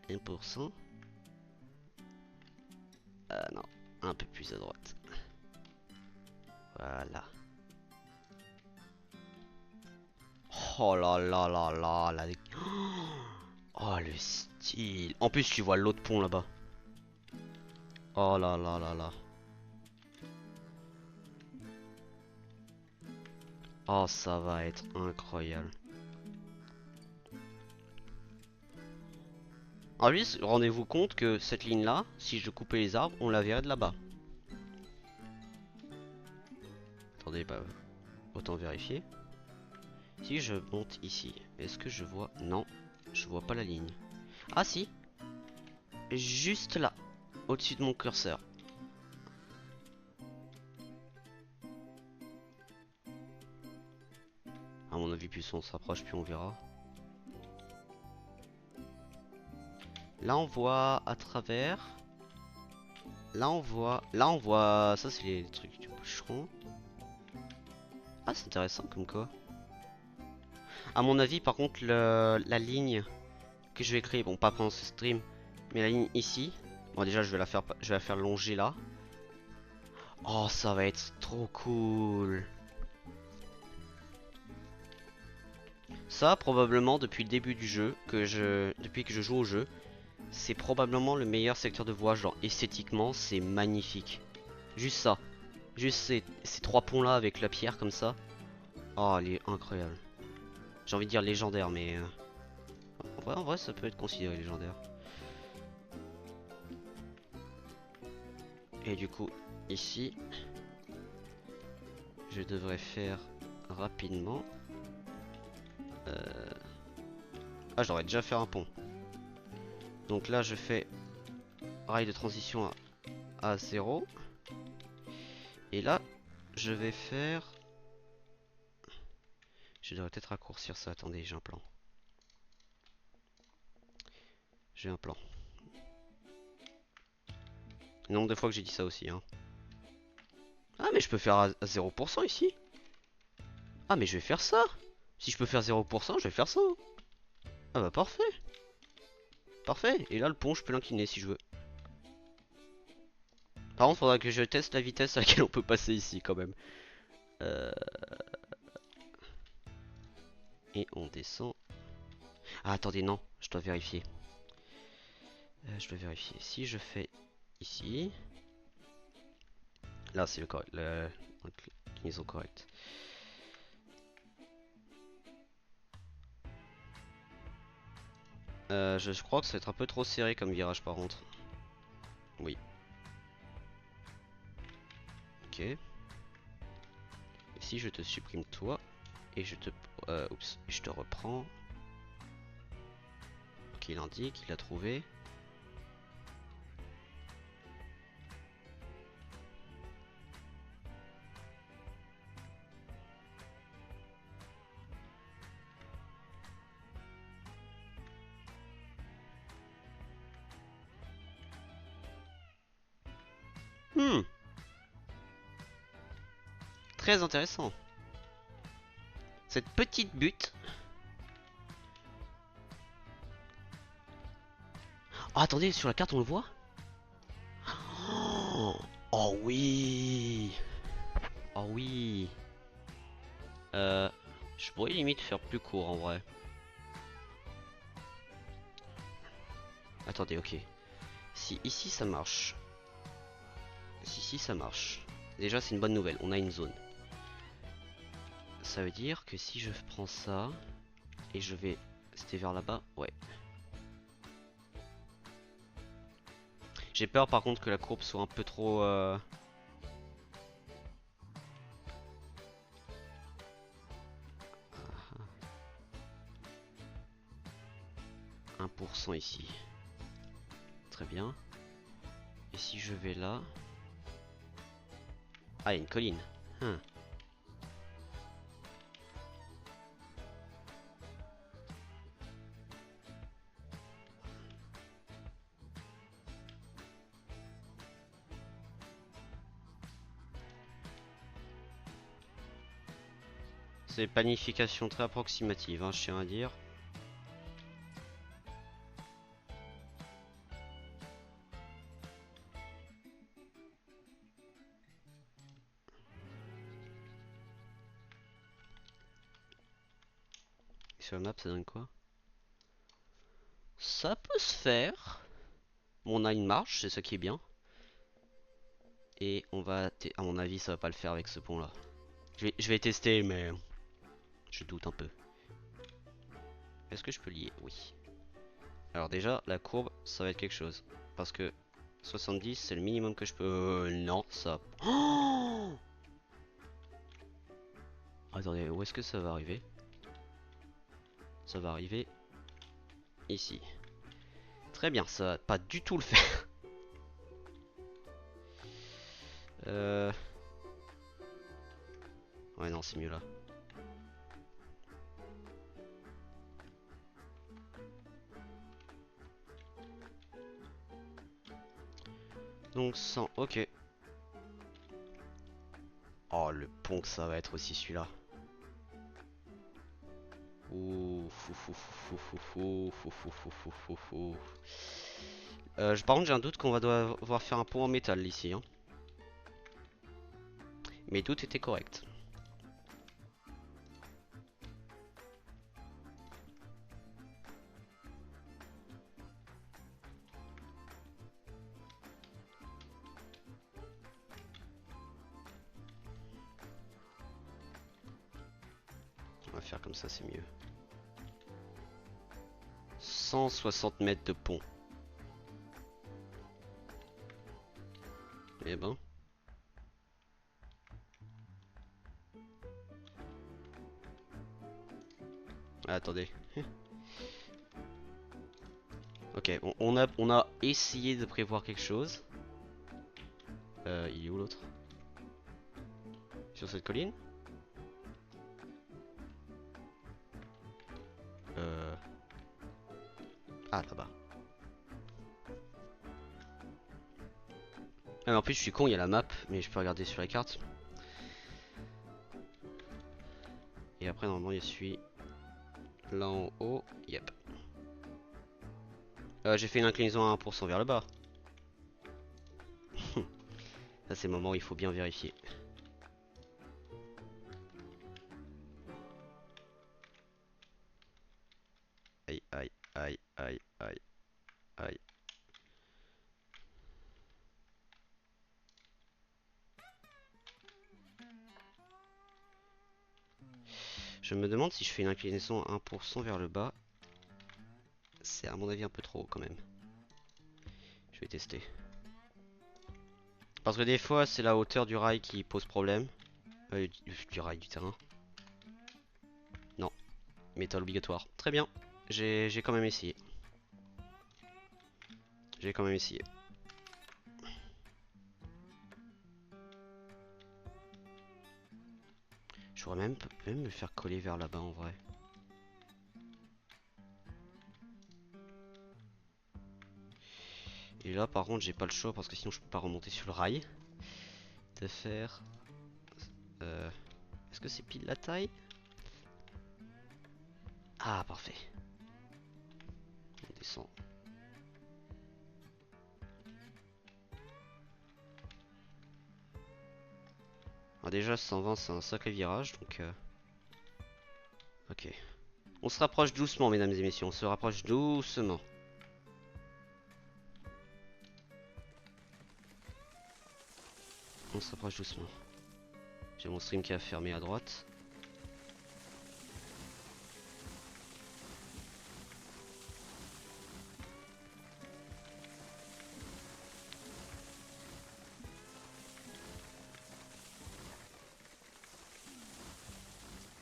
1%. Ah non, un peu plus à droite. Voilà. Oh là là là là là. Oh le style. En plus tu vois l'autre pont là-bas. Oh là là là là. Oh ça va être incroyable. En plus, rendez-vous compte que cette ligne là, si je coupais les arbres, on la verrait de là-bas. Attendez, bah, autant vérifier. Si je monte ici, est-ce que je vois? Non, je vois pas la ligne. Ah si, juste là, au-dessus de mon curseur. À mon avis, plus on se rapproche, plus on verra. Là, on voit à travers. Là, on voit. Là, on voit. Ça, c'est les trucs du boucheron. Ah, c'est intéressant comme quoi. À mon avis, par contre, la ligne que je vais créer, bon, pas pendant ce stream, mais la ligne ici. Bon, déjà, je vais la faire longer là. Oh, ça va être trop cool. Ça, probablement, depuis le début du jeu, depuis que je joue au jeu, c'est probablement le meilleur secteur de voie. Genre, esthétiquement, c'est magnifique. Juste ça. Juste ces trois ponts là avec la pierre comme ça. Oh, elle est incroyable. J'ai envie de dire légendaire, mais en vrai, ça peut être considéré légendaire. Et du coup, ici, je devrais faire rapidement. Ah, j'aurais déjà fait un pont. Donc là, je fais rail de transition à 0. Et là, je vais faire... Je devrais peut-être raccourcir ça. Attendez, j'ai un plan. J'ai un plan. Le nombre de fois que j'ai dit ça aussi, hein. Ah, mais je peux faire à 0% ici. Ah, mais je vais faire ça. Si je peux faire 0%, je vais faire ça. Ah bah parfait. Parfait. Et là, le pont, je peux l'incliner si je veux. Par contre, faudra que je teste la vitesse à laquelle on peut passer ici quand même. Et on descend. Ah, attendez, non. Je dois vérifier. Je dois vérifier. Si je fais ici... Là, c'est le correct. L'inclinaison correcte. Je crois que ça va être un peu trop serré comme virage par contre. Oui. Ok. Et si je te supprime toi et je te... oups, je te reprends. Ok, il indique, il a trouvé. Hmm. Très intéressant. Cette petite butte. Oh, attendez, sur la carte on le voit? Oh, oh oui. Oh oui. Je pourrais limite faire plus court en vrai. Attendez, ok. Si ici ça marche, si ici ça marche, déjà c'est une bonne nouvelle, on a une zone. Ça veut dire que si je prends ça et je vais, c'était vers là-bas, ouais. J'ai peur par contre que la courbe soit un peu trop 1% ici. Très bien. Et si je vais là... Ah, il y a une colline. Hum. C'est planification très approximative, hein, je tiens à dire. Sur la map, ça donne quoi? Ça peut se faire. Bon, on a une marge, c'est ça qui est bien. Et on va... À mon avis, ça va pas le faire avec ce pont-là. Je vais tester, mais... Je doute un peu. Est-ce que je peux lier? Oui. Alors déjà, la courbe, ça va être quelque chose. Parce que 70, c'est le minimum que je peux... non, ça... Oh, attendez, où est-ce que ça va arriver? Ça va arriver ici. Très bien, ça va pas du tout le faire. Ouais, non, c'est mieux là. Donc 100, ok. Oh, le pont que ça va être aussi celui-là. Ouh, fou, fou, fou, fou, fou, fou, fou, fou, fou, fou, fou. Par contre, j'ai un doute qu'on va devoir faire un pont en métal ici. Hein. Mes doutes étaient corrects. On va faire comme ça, c'est mieux. 160 mètres de pont. Eh ben. Ah, attendez. Ok, on a essayé de prévoir quelque chose. Il est où l'autre? Sur cette colline? Ah, là-bas. Ah, mais en plus, je suis con, il y a la map, mais je peux regarder sur la carte. Et après, normalement, il y a celui là en haut. Yep. J'ai fait une inclinaison à 1% vers le bas. Ça, c'est le moment où il faut bien vérifier. Aïe, aïe, aïe, aïe, aïe, aïe. Je me demande si je fais une inclinaison à 1% vers le bas. C'est à mon avis un peu trop haut quand même. Je vais tester. Parce que des fois, c'est la hauteur du rail qui pose problème. Du rail, du terrain. Non, métal obligatoire. Très bien. J'ai quand même essayé. J'ai quand même essayé. Je pourrais même me faire coller vers là-bas en vrai. Et là par contre j'ai pas le choix parce que sinon je peux pas remonter sur le rail. De faire... Est-ce que c'est pile la taille? Ah parfait. On descend. Alors déjà 120 c'est un sacré virage donc... Ok. On se rapproche doucement mesdames et messieurs, on se rapproche doucement. on se rapproche doucement. J'ai mon stream qui a fermé à droite.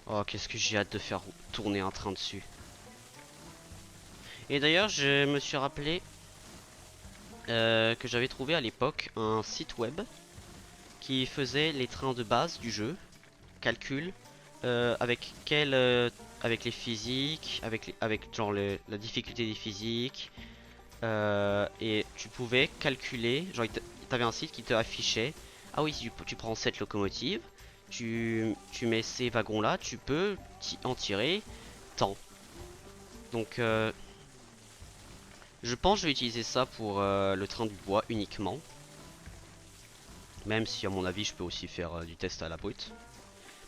Oh, qu'est-ce que j'ai hâte de faire tourner un train dessus. Et d'ailleurs, je me suis rappelé que j'avais trouvé à l'époque un site web qui faisait les trains de base du jeu, calcul, avec les physiques, avec genre la difficulté des physiques, et tu pouvais calculer, genre t'avais un site qui te affichait, ah oui, si tu prends cette locomotive, tu mets ces wagons là, tu peux en tirer tant. Donc je pense que je vais utiliser ça pour le train du bois uniquement. Même si à mon avis je peux aussi faire du test à la brute.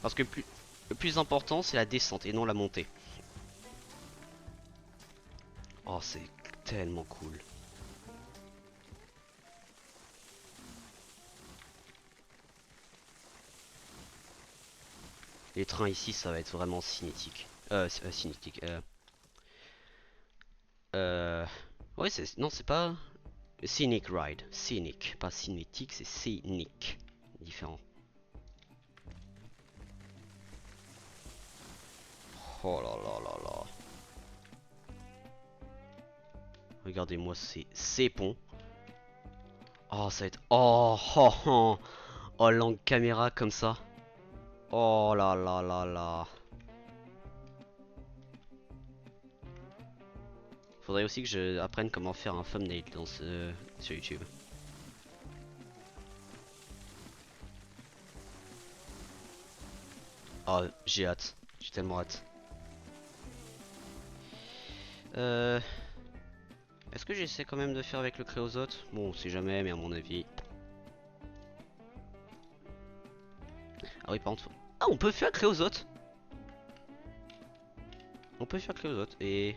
Parce que le plus important c'est la descente et non la montée. Oh, c'est tellement cool. Les trains ici ça va être vraiment cinétique. Cinétique. Euh... Ouais, non, c'est pas Scenic Ride. Scenic, pas cinétique, c'est scénic. Différent. Oh là là là là. Regardez-moi ces ponts. Oh, ça va être. Oh, oh, oh. Oh, l'angle caméra comme ça. Oh là là là là. Faudrait aussi que je apprenne comment faire un thumbnail sur YouTube. Oh, j'ai hâte. J'ai tellement hâte. Euh... Est-ce que j'essaie quand même de faire avec le créosote? Bon, on sait jamais, mais à mon avis. Ah oui, par contre. Ah, on peut faire créosote! On peut faire créosote et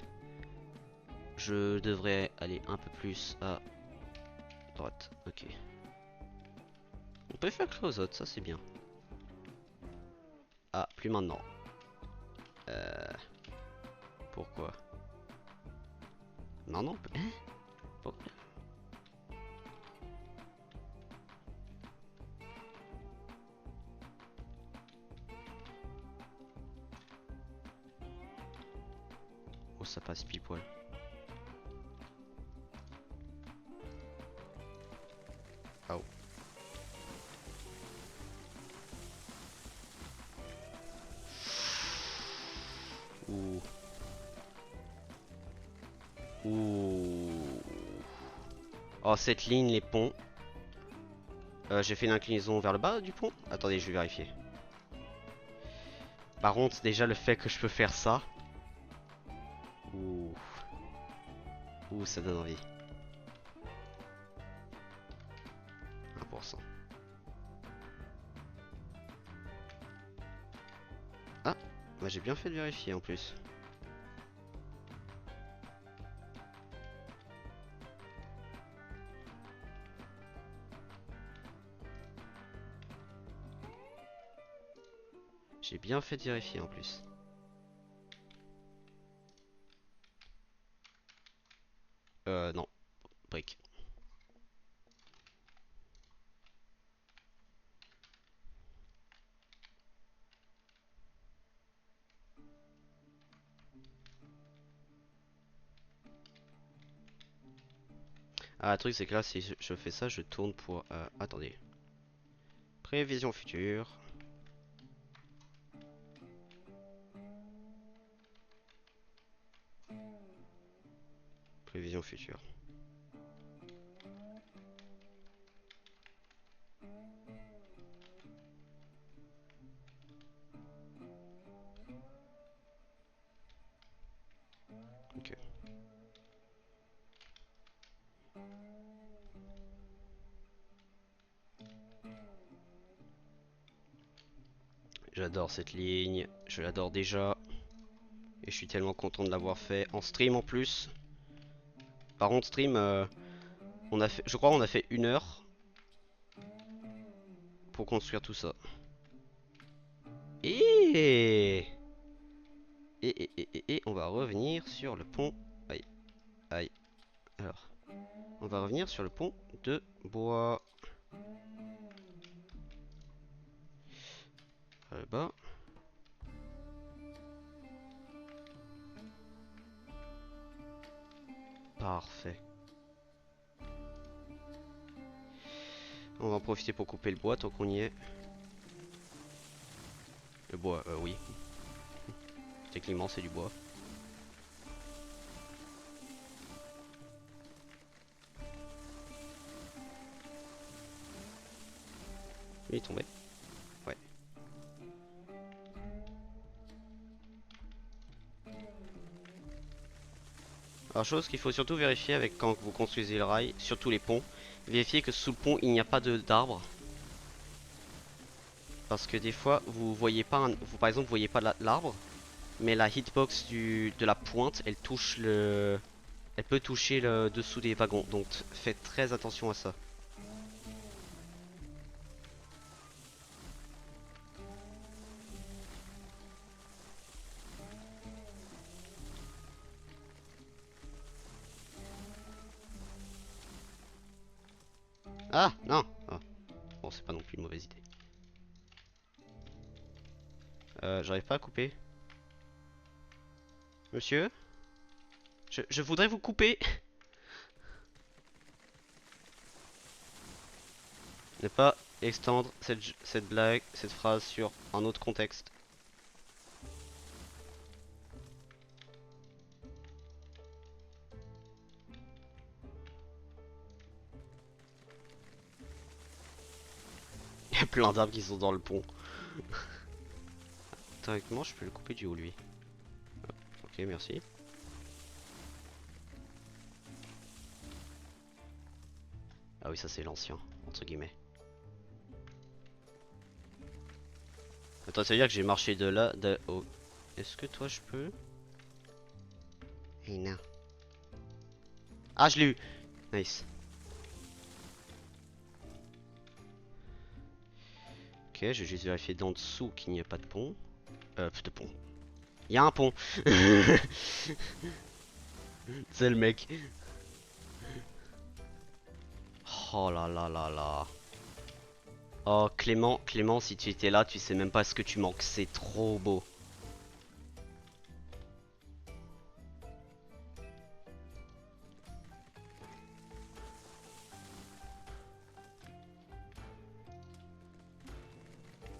je devrais aller un peu plus à droite. Ok. On peut faire créosote, ça c'est bien. Ah, plus maintenant. Pourquoi? Non, non. Hein? Pourquoi? Oh, ça passe pile poil. Oh. Ouh. Ouh. Oh, cette ligne, les ponts. J'ai fait une inclinaison vers le bas du pont. Attendez, je vais vérifier. Par contre, déjà le fait que je peux faire ça. Ouh. Ouh, ça donne envie. 1%. Ah, bah j'ai bien fait de vérifier en plus. J'ai bien fait de vérifier en plus. Non. Brique. Ah, le truc c'est que là, si je fais ça, je tourne pour... attendez. Prévision future. Prévision future. Ok. J'adore cette ligne. Je l'adore déjà. Et je suis tellement content de l'avoir fait en stream en plus. Par contre, stream, on a fait, je crois on a fait 1 heure. pour construire tout ça. Et... Et on va revenir sur le pont. Aïe, aïe. Alors, on va revenir sur le pont de bois. Là-bas. Parfait. On va en profiter pour couper le bois tant qu'on y est. Le bois, oui. Techniquement, c'est du bois. Il est tombé. Ouais. Alors, chose qu'il faut surtout vérifier avec quand vous construisez le rail, surtout les ponts, vérifiez que sous le pont il n'y a pas d'arbre. Parce que des fois, vous voyez pas, par exemple, vous voyez pas l'arbre, mais la hitbox de la pointe, elle touche elle peut toucher le dessous des wagons. Donc, faites très attention à ça. Ah, non. Ah. Bon, c'est pas non plus une mauvaise idée. J'arrive pas à couper. Monsieur, je voudrais vous couper. Ne pas extendre cette blague, cette phrase sur un autre contexte. Il y a plein d'arbres qui sont dans le pont. Théoriquement, je peux le couper du haut, lui. Ok, merci. Ah oui, ça c'est l'ancien, entre guillemets. Attends, ça veut dire que j'ai marché de là, oh. Est-ce que toi je peux? Eh non. Ah, je l'ai eu. Nice. Ok, je vais juste vérifier d'en dessous qu'il n'y a pas de pont. De pont. Il y a un pont. C'est le mec. Oh là là là là. Oh Clément, Clément, si tu étais là, tu sais même pas ce que tu manques. C'est trop beau.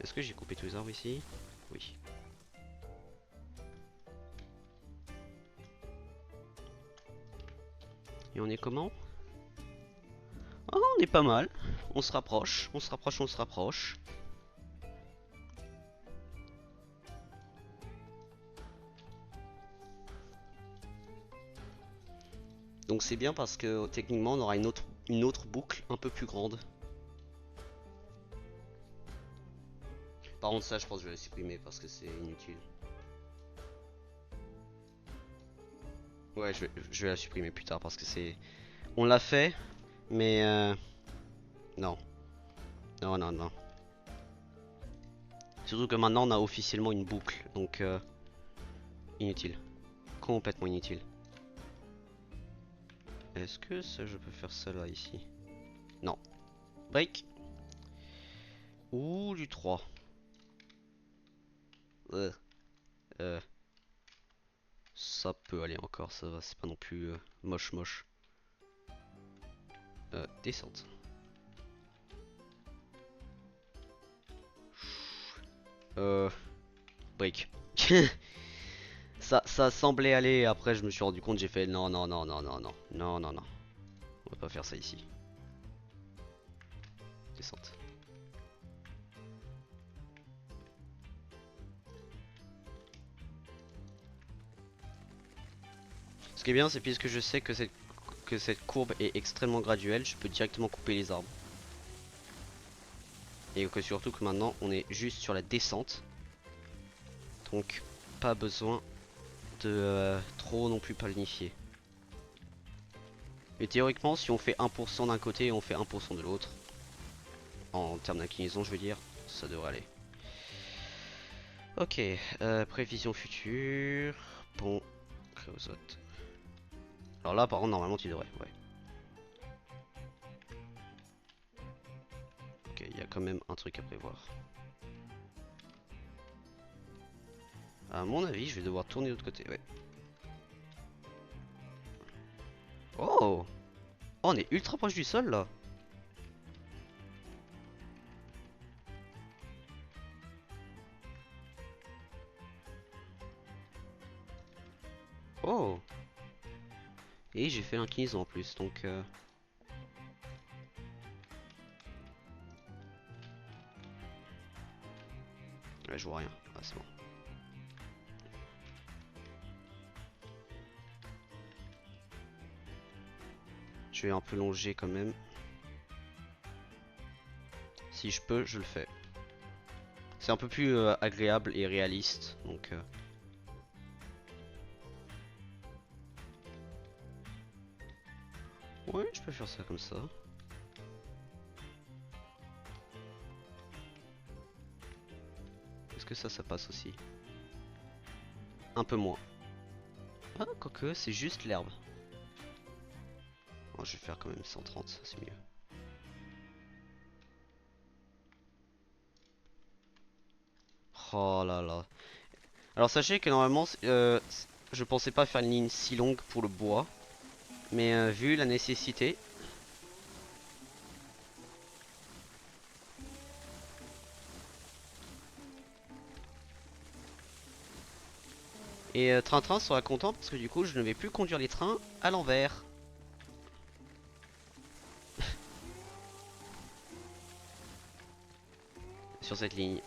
Est-ce que j'ai coupé tous les arbres ici? Oui. Et on est comment? Oh, on est pas mal. On se rapproche, on se rapproche, on se rapproche. Donc c'est bien parce que techniquement on aura une autre boucle un peu plus grande. Par contre ça je pense que je vais la supprimer parce que c'est inutile. Ouais je vais la supprimer plus tard parce que c'est... On l'a fait mais non. Non non non. Surtout que maintenant on a officiellement une boucle donc inutile. Complètement inutile. Est-ce que ça, je peux faire ça là ici? Non. Break. Ou du 3. Euh, ça peut aller encore, ça va, c'est pas non plus moche moche. Descente. Break. Ça semblait aller, après je me suis rendu compte, j'ai fait non, non, non, non, non, non, non, non, non. On va pas faire ça ici. Descente. Ce qui est bien, c'est puisque je sais que cette courbe est extrêmement graduelle, je peux directement couper les arbres. Et que surtout que maintenant on est juste sur la descente. Donc pas besoin de trop non plus planifier. Et théoriquement si on fait 1% d'un côté et on fait 1% de l'autre, En termes d'inclinaison, je veux dire, ça devrait aller. Ok, prévision future. Bon, créosote. Alors là, par contre, normalement, tu devrais. Ouais. Ok, il y a quand même un truc à prévoir. À mon avis, je vais devoir tourner de l'autre côté. Ouais. Oh! Oh, on est ultra proche du sol là. Oh! Et j'ai fait l'inclinaison en plus, donc. Ouais, je vois rien. Ah, c'est bon. Je vais un peu longer quand même. Si je peux, je le fais. C'est un peu plus agréable et réaliste, donc. Ouais, je peux faire ça comme ça. Est-ce que ça passe aussi? Un peu moins. Ah, quoique, c'est juste l'herbe. Oh, je vais faire quand même 130, ça c'est mieux. Oh là là. Alors sachez que normalement, je pensais pas faire une ligne si longue pour le bois. Mais vu la nécessité. Et Train-Train sera content parce que du coup je ne vais plus conduire les trains à l'envers. Sur cette ligne.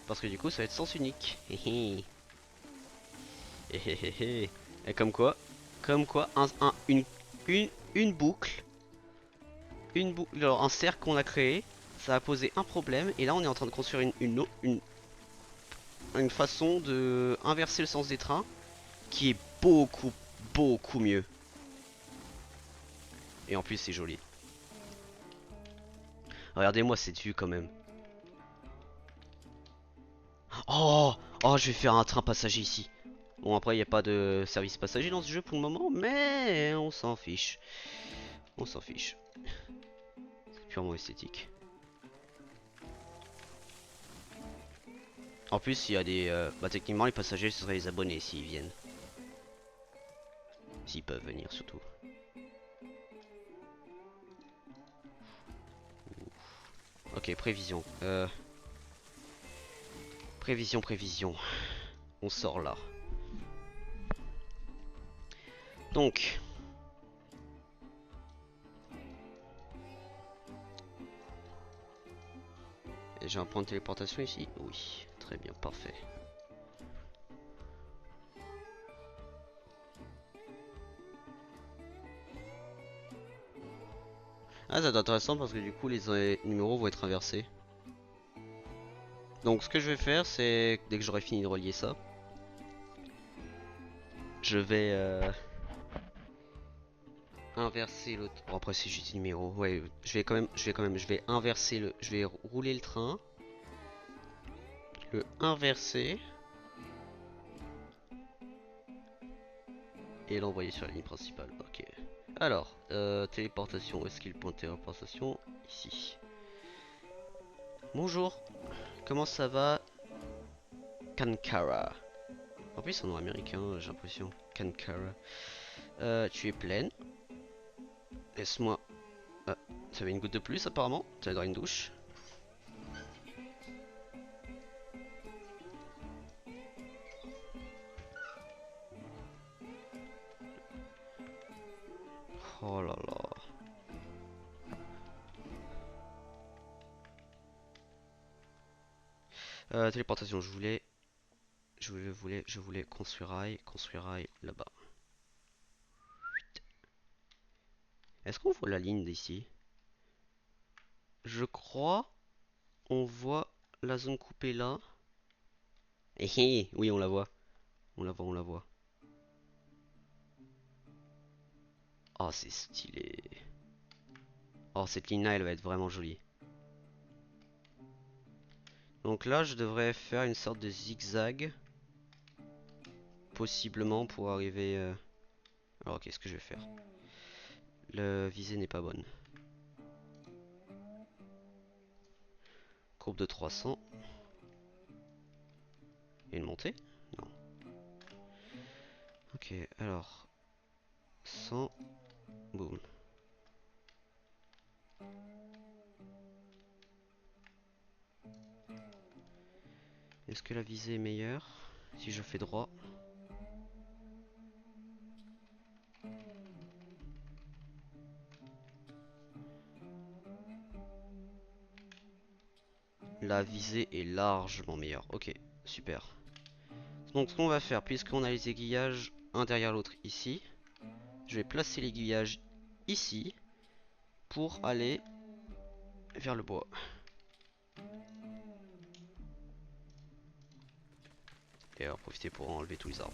Parce que du coup ça va être sens unique. Et comme quoi, une boucle, alors un cercle qu'on a créé, ça a posé un problème. Et là on est en train de construire une façon de inverser le sens des trains qui est beaucoup mieux. Et en plus c'est joli. Regardez-moi cette vue quand même. Oh, oh, je vais faire un train passager ici. Bon, après, il n'y a pas de service passager dans ce jeu pour le moment, mais on s'en fiche. On s'en fiche. C'est purement esthétique. En plus, il y a des... bah, techniquement, les passagers, ce seraient les abonnés s'ils viennent. S'ils peuvent venir, surtout. Ok, prévision. Prévision. On sort là. Donc... J'ai un point de téléportation ici? Oui, très bien, parfait. Ah, c'est intéressant parce que du coup, les numéros vont être inversés. Donc, ce que je vais faire, c'est dès que j'aurai fini de relier ça, je vais inverser l'autre. Bon, après, c'est juste des numéros. Ouais, je vais inverser je vais rouler le train, le inverser et l'envoyer sur la ligne principale. Ok. Alors, téléportation. Où est-ce qu'il est le point de téléportation? Ici. Bonjour. Comment ça va, Kankara? En plus, c'est un nom américain, j'ai l'impression. Kankara. Tu es pleine. Laisse-moi. Ah, ça avait une goutte de plus apparemment. Tu vas dans une douche. Oh là là. Téléportation, je voulais construire rail là-bas. Est-ce qu'on voit la ligne d'ici? Je crois on voit la zone coupée là. Oui, on la voit. On la voit. Ah, c'est stylé. Oh, cette ligne-là, elle va être vraiment jolie. Donc là, je devrais faire une sorte de zigzag. Possiblement pour arriver... Alors, qu'est-ce que je vais faire? La visée n'est pas bonne. Courbe de 300. Et une montée? Non. Ok, alors... 100... Boum. Est-ce que la visée est meilleure si je fais droit? La visée est largement meilleure. Ok, super. Donc ce qu'on va faire, puisqu'on a les aiguillages un derrière l'autre ici, je vais placer l'aiguillage ici pour aller vers le bois. Et on va profiter pour enlever tous les arbres.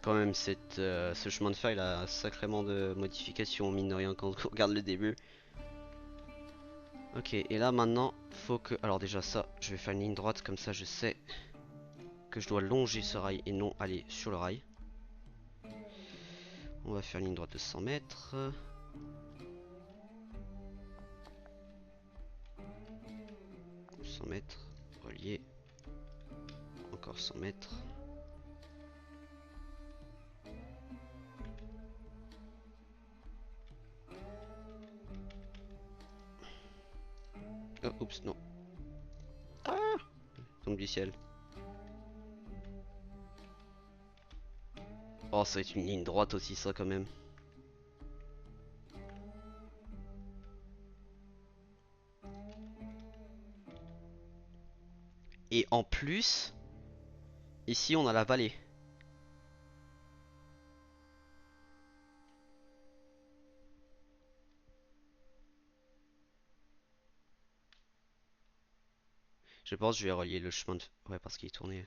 Quand même, ce chemin de fer, il a sacrément de modifications, mine de rien, quand on regarde le début. Ok, et là maintenant, faut que... Alors déjà ça, je vais faire une ligne droite, comme ça je sais que je dois longer ce rail et non aller sur le rail. On va faire une ligne droite de 100 mètres. 100 mètres, relié. Encore 100 mètres. Oh, oups, non. Ah, tombe du ciel. Oh, ça va être une ligne droite aussi, ça, quand même. Et en plus, ici, on a la vallée. Je pense que je vais relier le chemin de... Ouais, parce qu'il est tourné.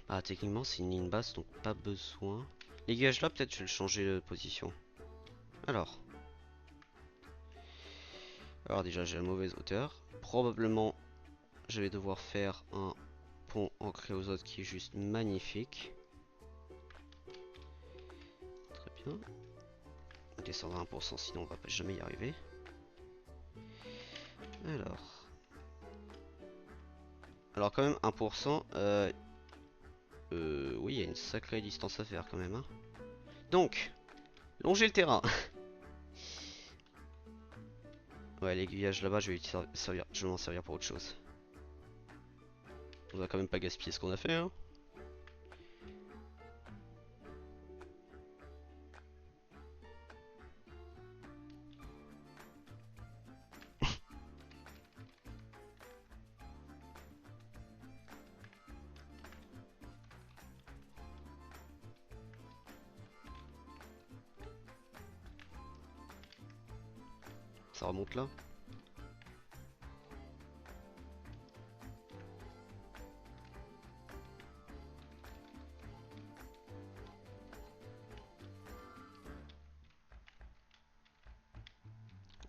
Ah, techniquement, c'est une ligne basse, donc pas besoin. L'aiguillage là, peut-être je vais le changer de position. Alors. Alors déjà, j'ai la mauvaise hauteur. Probablement, je vais devoir faire un pont en créosote qui est juste magnifique. Très bien. On va descendre à 1%, sinon on va jamais y arriver. Alors. Alors quand même, 1%, oui, il y a une sacrée distance à faire quand même. Hein. Donc, longer le terrain. Ouais, l'aiguillage là-bas, je vais m'en servir pour autre chose. On va quand même pas gaspiller ce qu'on a fait. Hein. Ça remonte là.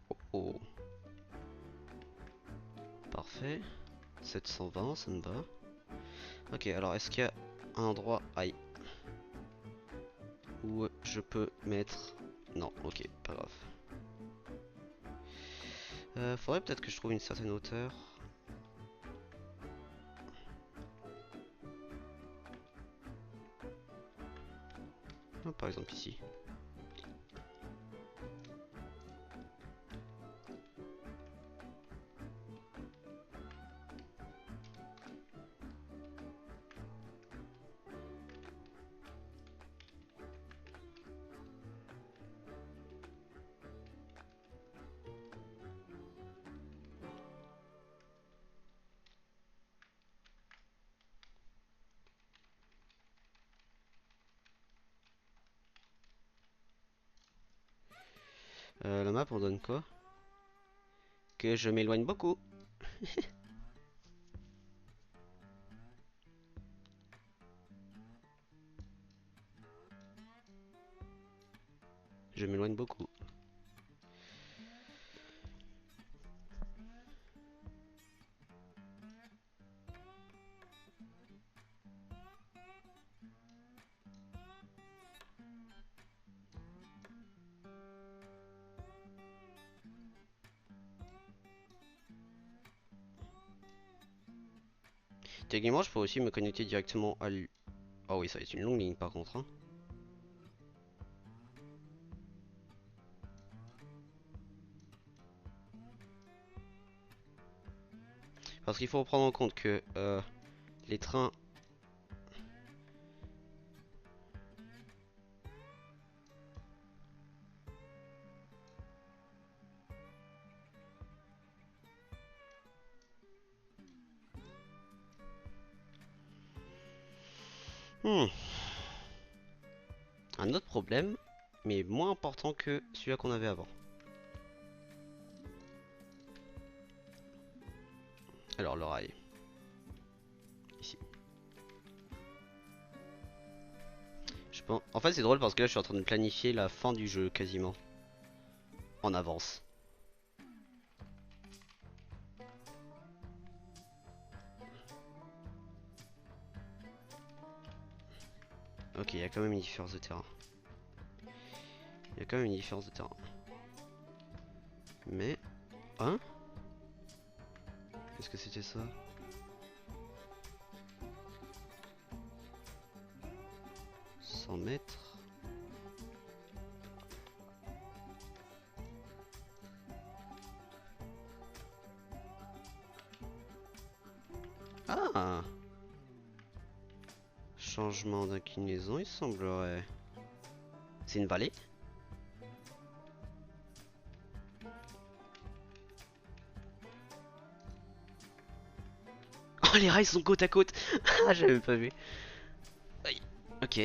Oh, oh. Parfait. 720, ça me va. Ok, alors est-ce qu'il y a un endroit... Aïe. Où je peux mettre... Non, ok, pas grave. Faudrait peut-être que je trouve une certaine hauteur. Ah, par exemple ici. La map on donne quoi? Que je m'éloigne beaucoup. Je m'éloigne beaucoup. Techniquement, je pourrais aussi me connecter directement à lui. Oh oui, ça va être une longue ligne par contre, hein. Parce qu'il faut prendre en compte que les trains... Hmm. Un autre problème, mais moins important que celui-là qu'on avait avant. Alors, le rail. Ici. Je pense... En fait, c'est drôle parce que là, je suis en train de planifier la fin du jeu quasiment. En avance. Ok, il y a quand même une différence de terrain. Il y a quand même une différence de terrain. Mais... Hein? Qu'est-ce que c'était ça? Mètres. Ah! Changement d'inclinaison, il semblerait. C'est une vallée? Oh, les rails sont côte à côte! Ah, j'avais même pas vu. Aïe. Ok.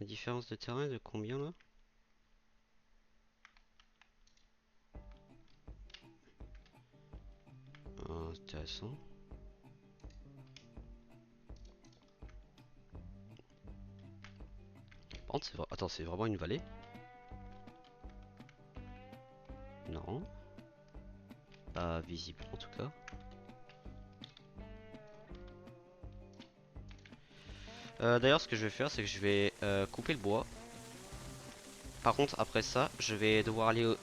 La différence de terrain est de combien là? Ah, intéressant. Par contre, attends, c'est vraiment une vallée? Non. Pas visible en tout cas. D'ailleurs, ce que je vais faire, c'est que je vais couper le bois. Par contre, après ça, je vais devoir aller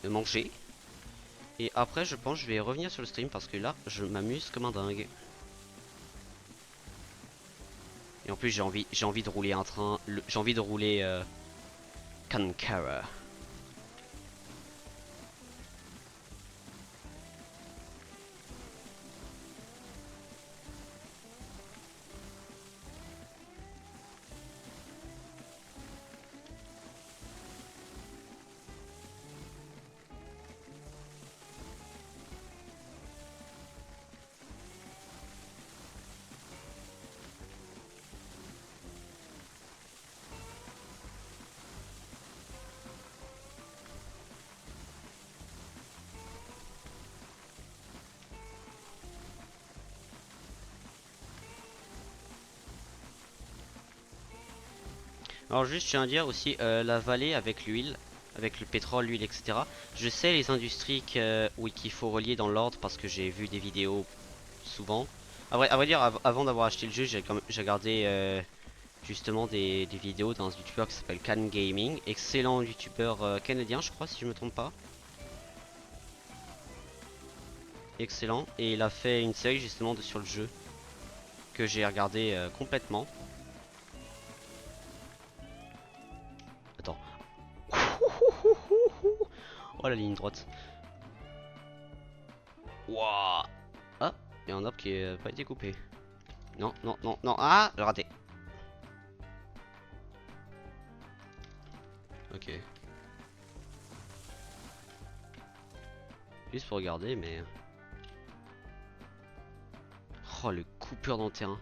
manger. Et après, je pense que je vais revenir sur le stream parce que là, je m'amuse comme un dingue. Et en plus, j'ai envie de rouler un train. J'ai envie de rouler Kankara. Alors juste, je tiens à dire aussi, la vallée avec l'huile, avec le pétrole, l'huile, etc. Je sais les industries oui, qu'il faut relier dans l'ordre parce que j'ai vu des vidéos souvent. À vrai dire, avant d'avoir acheté le jeu, j'ai regardé justement des vidéos d'un youtubeur qui s'appelle Can Gaming, excellent youtubeur canadien, je crois, si je me trompe pas. Excellent, et il a fait une série justement sur le jeu que j'ai regardé complètement. Attends. Oh la ligne droite. Wouah. Ah, il y a un arbre qui n'a pas été coupé. Non, non, non, non. Ah, j'ai raté. Ok. Juste pour regarder, mais... Oh, le coupeur dans le terrain.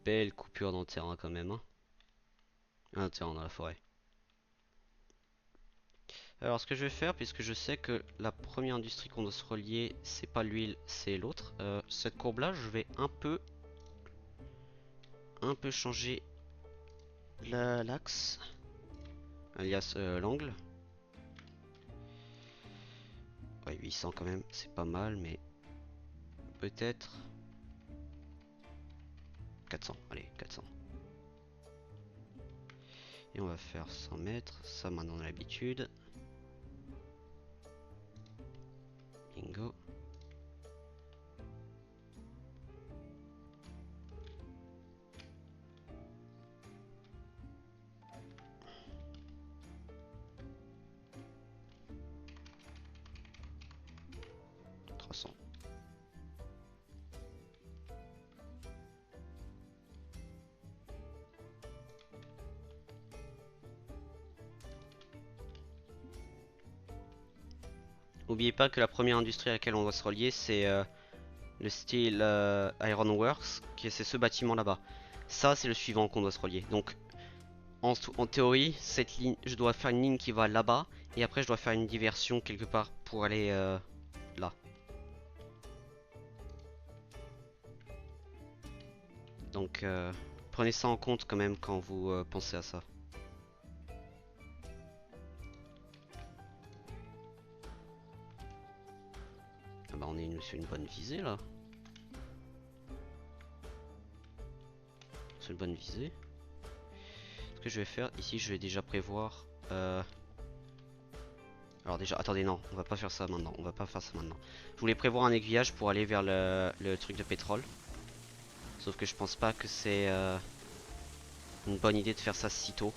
belle coupure dans le terrain quand même, hein. Un terrain dans la forêt. Alors ce que je vais faire, puisque je sais que la première industrie qu'on doit se relier, c'est pas l'huile, c'est l'autre. Cette courbe là, je vais un peu changer l'axe, alias l'angle. Ouais, 800 quand même, c'est pas mal, mais peut-être 400. Allez, 400. Et on va faire 100 mètres, ça maintenant on a l'habitude. Bingo. N'oubliez pas que la première industrie à laquelle on va se relier, c'est le style Ironworks, c'est ce bâtiment là-bas. Ça, c'est le suivant qu'on doit se relier. Donc, en théorie, cette ligne, je dois faire une ligne qui va là-bas, et après je dois faire une diversion quelque part pour aller là. Donc, prenez ça en compte quand même quand vous pensez à ça. Ah bah on est sur une bonne visée là. C'est une bonne visée. Ce que je vais faire ici, je vais déjà prévoir. Alors déjà, attendez, non, on va pas faire ça maintenant. On va pas faire ça maintenant. Je voulais prévoir un aiguillage pour aller vers le truc de pétrole. Sauf que je pense pas que c'est une bonne idée de faire ça si tôt.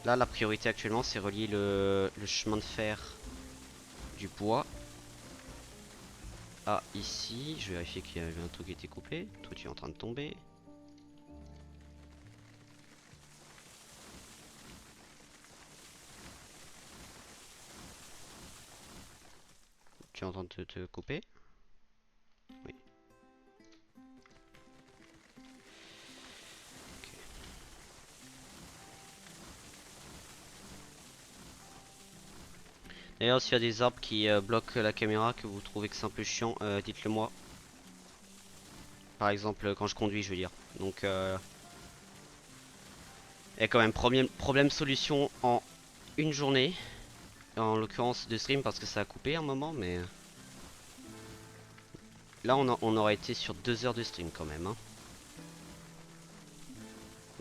Là, la priorité actuellement, c'est relier le chemin de fer du bois à ici. Je vais vérifier qu'il y avait un truc qui était coupé. Toi, tu es en train de tomber. Tu es en train de te couper. Oui. D'ailleurs, s'il y a des arbres qui bloquent la caméra, que vous trouvez que c'est un peu chiant, dites-le moi. Par exemple, quand je conduis, je veux dire. Donc, il y a quand même problème solution en une journée. En l'occurrence de stream parce que ça a coupé un moment, mais là on aurait été sur 2 heures de stream quand même, hein.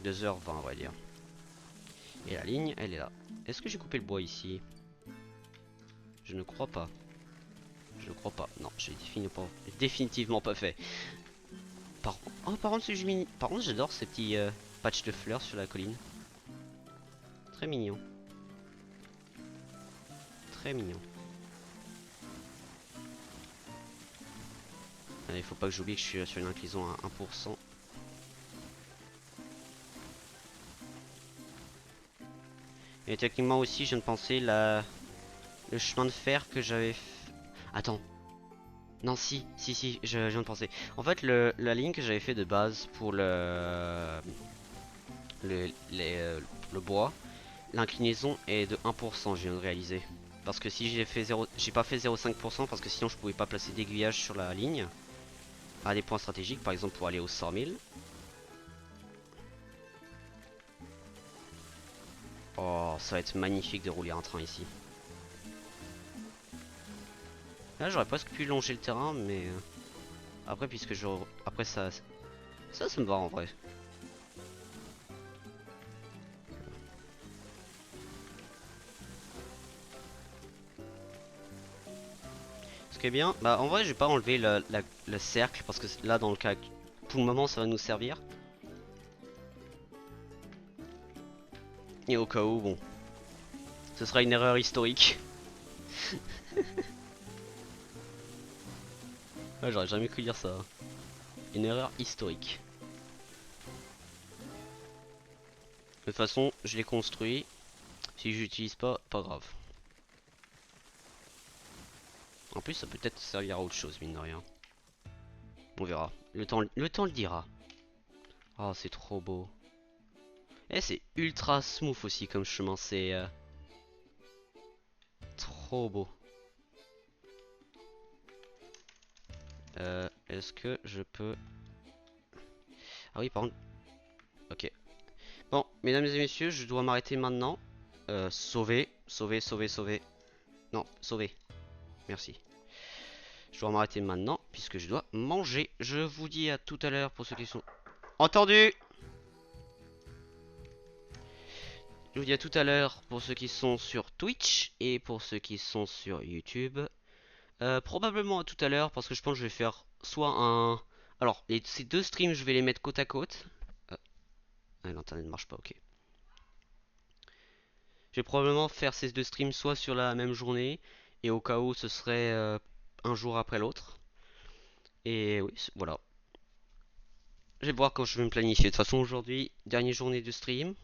2h20 on va dire. Et la ligne, elle est là. Est-ce que j'ai coupé le bois ici? Je ne crois pas. Je ne crois pas. Non, j'ai définitivement pas fait. Par contre, j'adore ces petits patchs de fleurs sur la colline. Très mignon. Très mignon. Allez, faut pas que j'oublie que je suis sur une inclinaison à 1%. Et techniquement aussi, je viens de penser le chemin de fer que j'avais. Attends. Non, si, je viens de penser. En fait, la ligne que j'avais fait de base pour le bois, l'inclinaison est de 1%, je viens de réaliser. Parce que si j'ai pas fait 0,5% parce que sinon je pouvais pas placer d'aiguillage sur la ligne à des points stratégiques, par exemple pour aller au 100 000. Oh, ça va être magnifique de rouler un train ici. Là, j'aurais presque pu longer le terrain, mais après, après ça me va en vrai. Ce qui est bien, bah en vrai, je vais pas enlever le cercle parce que là, dans le cas, pour le moment, ça va nous servir. Et au cas où, bon, ce sera une erreur historique. Ouais, j'aurais jamais cru dire ça. Une erreur historique. De toute façon, je l'ai construit. Si j'utilise pas, pas grave. En plus, ça peut peut-être servir à autre chose, mine de rien. On verra. Le temps le dira. Oh, c'est trop beau. Et c'est ultra smooth aussi comme chemin, c'est trop beau. Est-ce que je peux... Ah oui, par contre... Ok. Bon, mesdames et messieurs, je dois m'arrêter maintenant. Sauver, sauver, sauver, sauver. Non, sauver. Merci. Je dois m'arrêter maintenant, puisque je dois manger. Je vous dis à tout à l'heure pour ceux qui sont... Entendu! Je vous dis à tout à l'heure pour ceux qui sont sur Twitch et pour ceux qui sont sur YouTube. Probablement à tout à l'heure parce que je pense que je vais faire soit un... Alors, ces deux streams, je vais les mettre côte à côte. Ah, l'internet ne marche pas, ok. Je vais probablement faire ces deux streams soit sur la même journée et au cas où ce serait un jour après l'autre. Et oui, voilà. Je vais voir quand je vais me planifier. De toute façon, aujourd'hui, dernière journée de stream.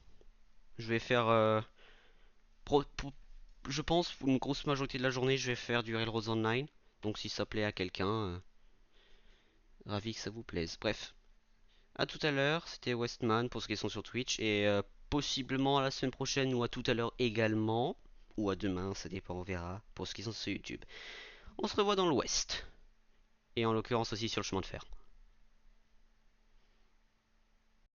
Je vais faire... je pense, pour une grosse majorité de la journée, je vais faire du Railroads Online. Donc si ça plaît à quelqu'un, ravi que ça vous plaise. Bref, à tout à l'heure, c'était Westman pour ceux qui sont sur Twitch. Et possiblement à la semaine prochaine ou à tout à l'heure également. Ou à demain, ça dépend, on verra. Pour ceux qui sont sur YouTube. On se revoit dans l'Ouest. Et en l'occurrence aussi sur le chemin de fer.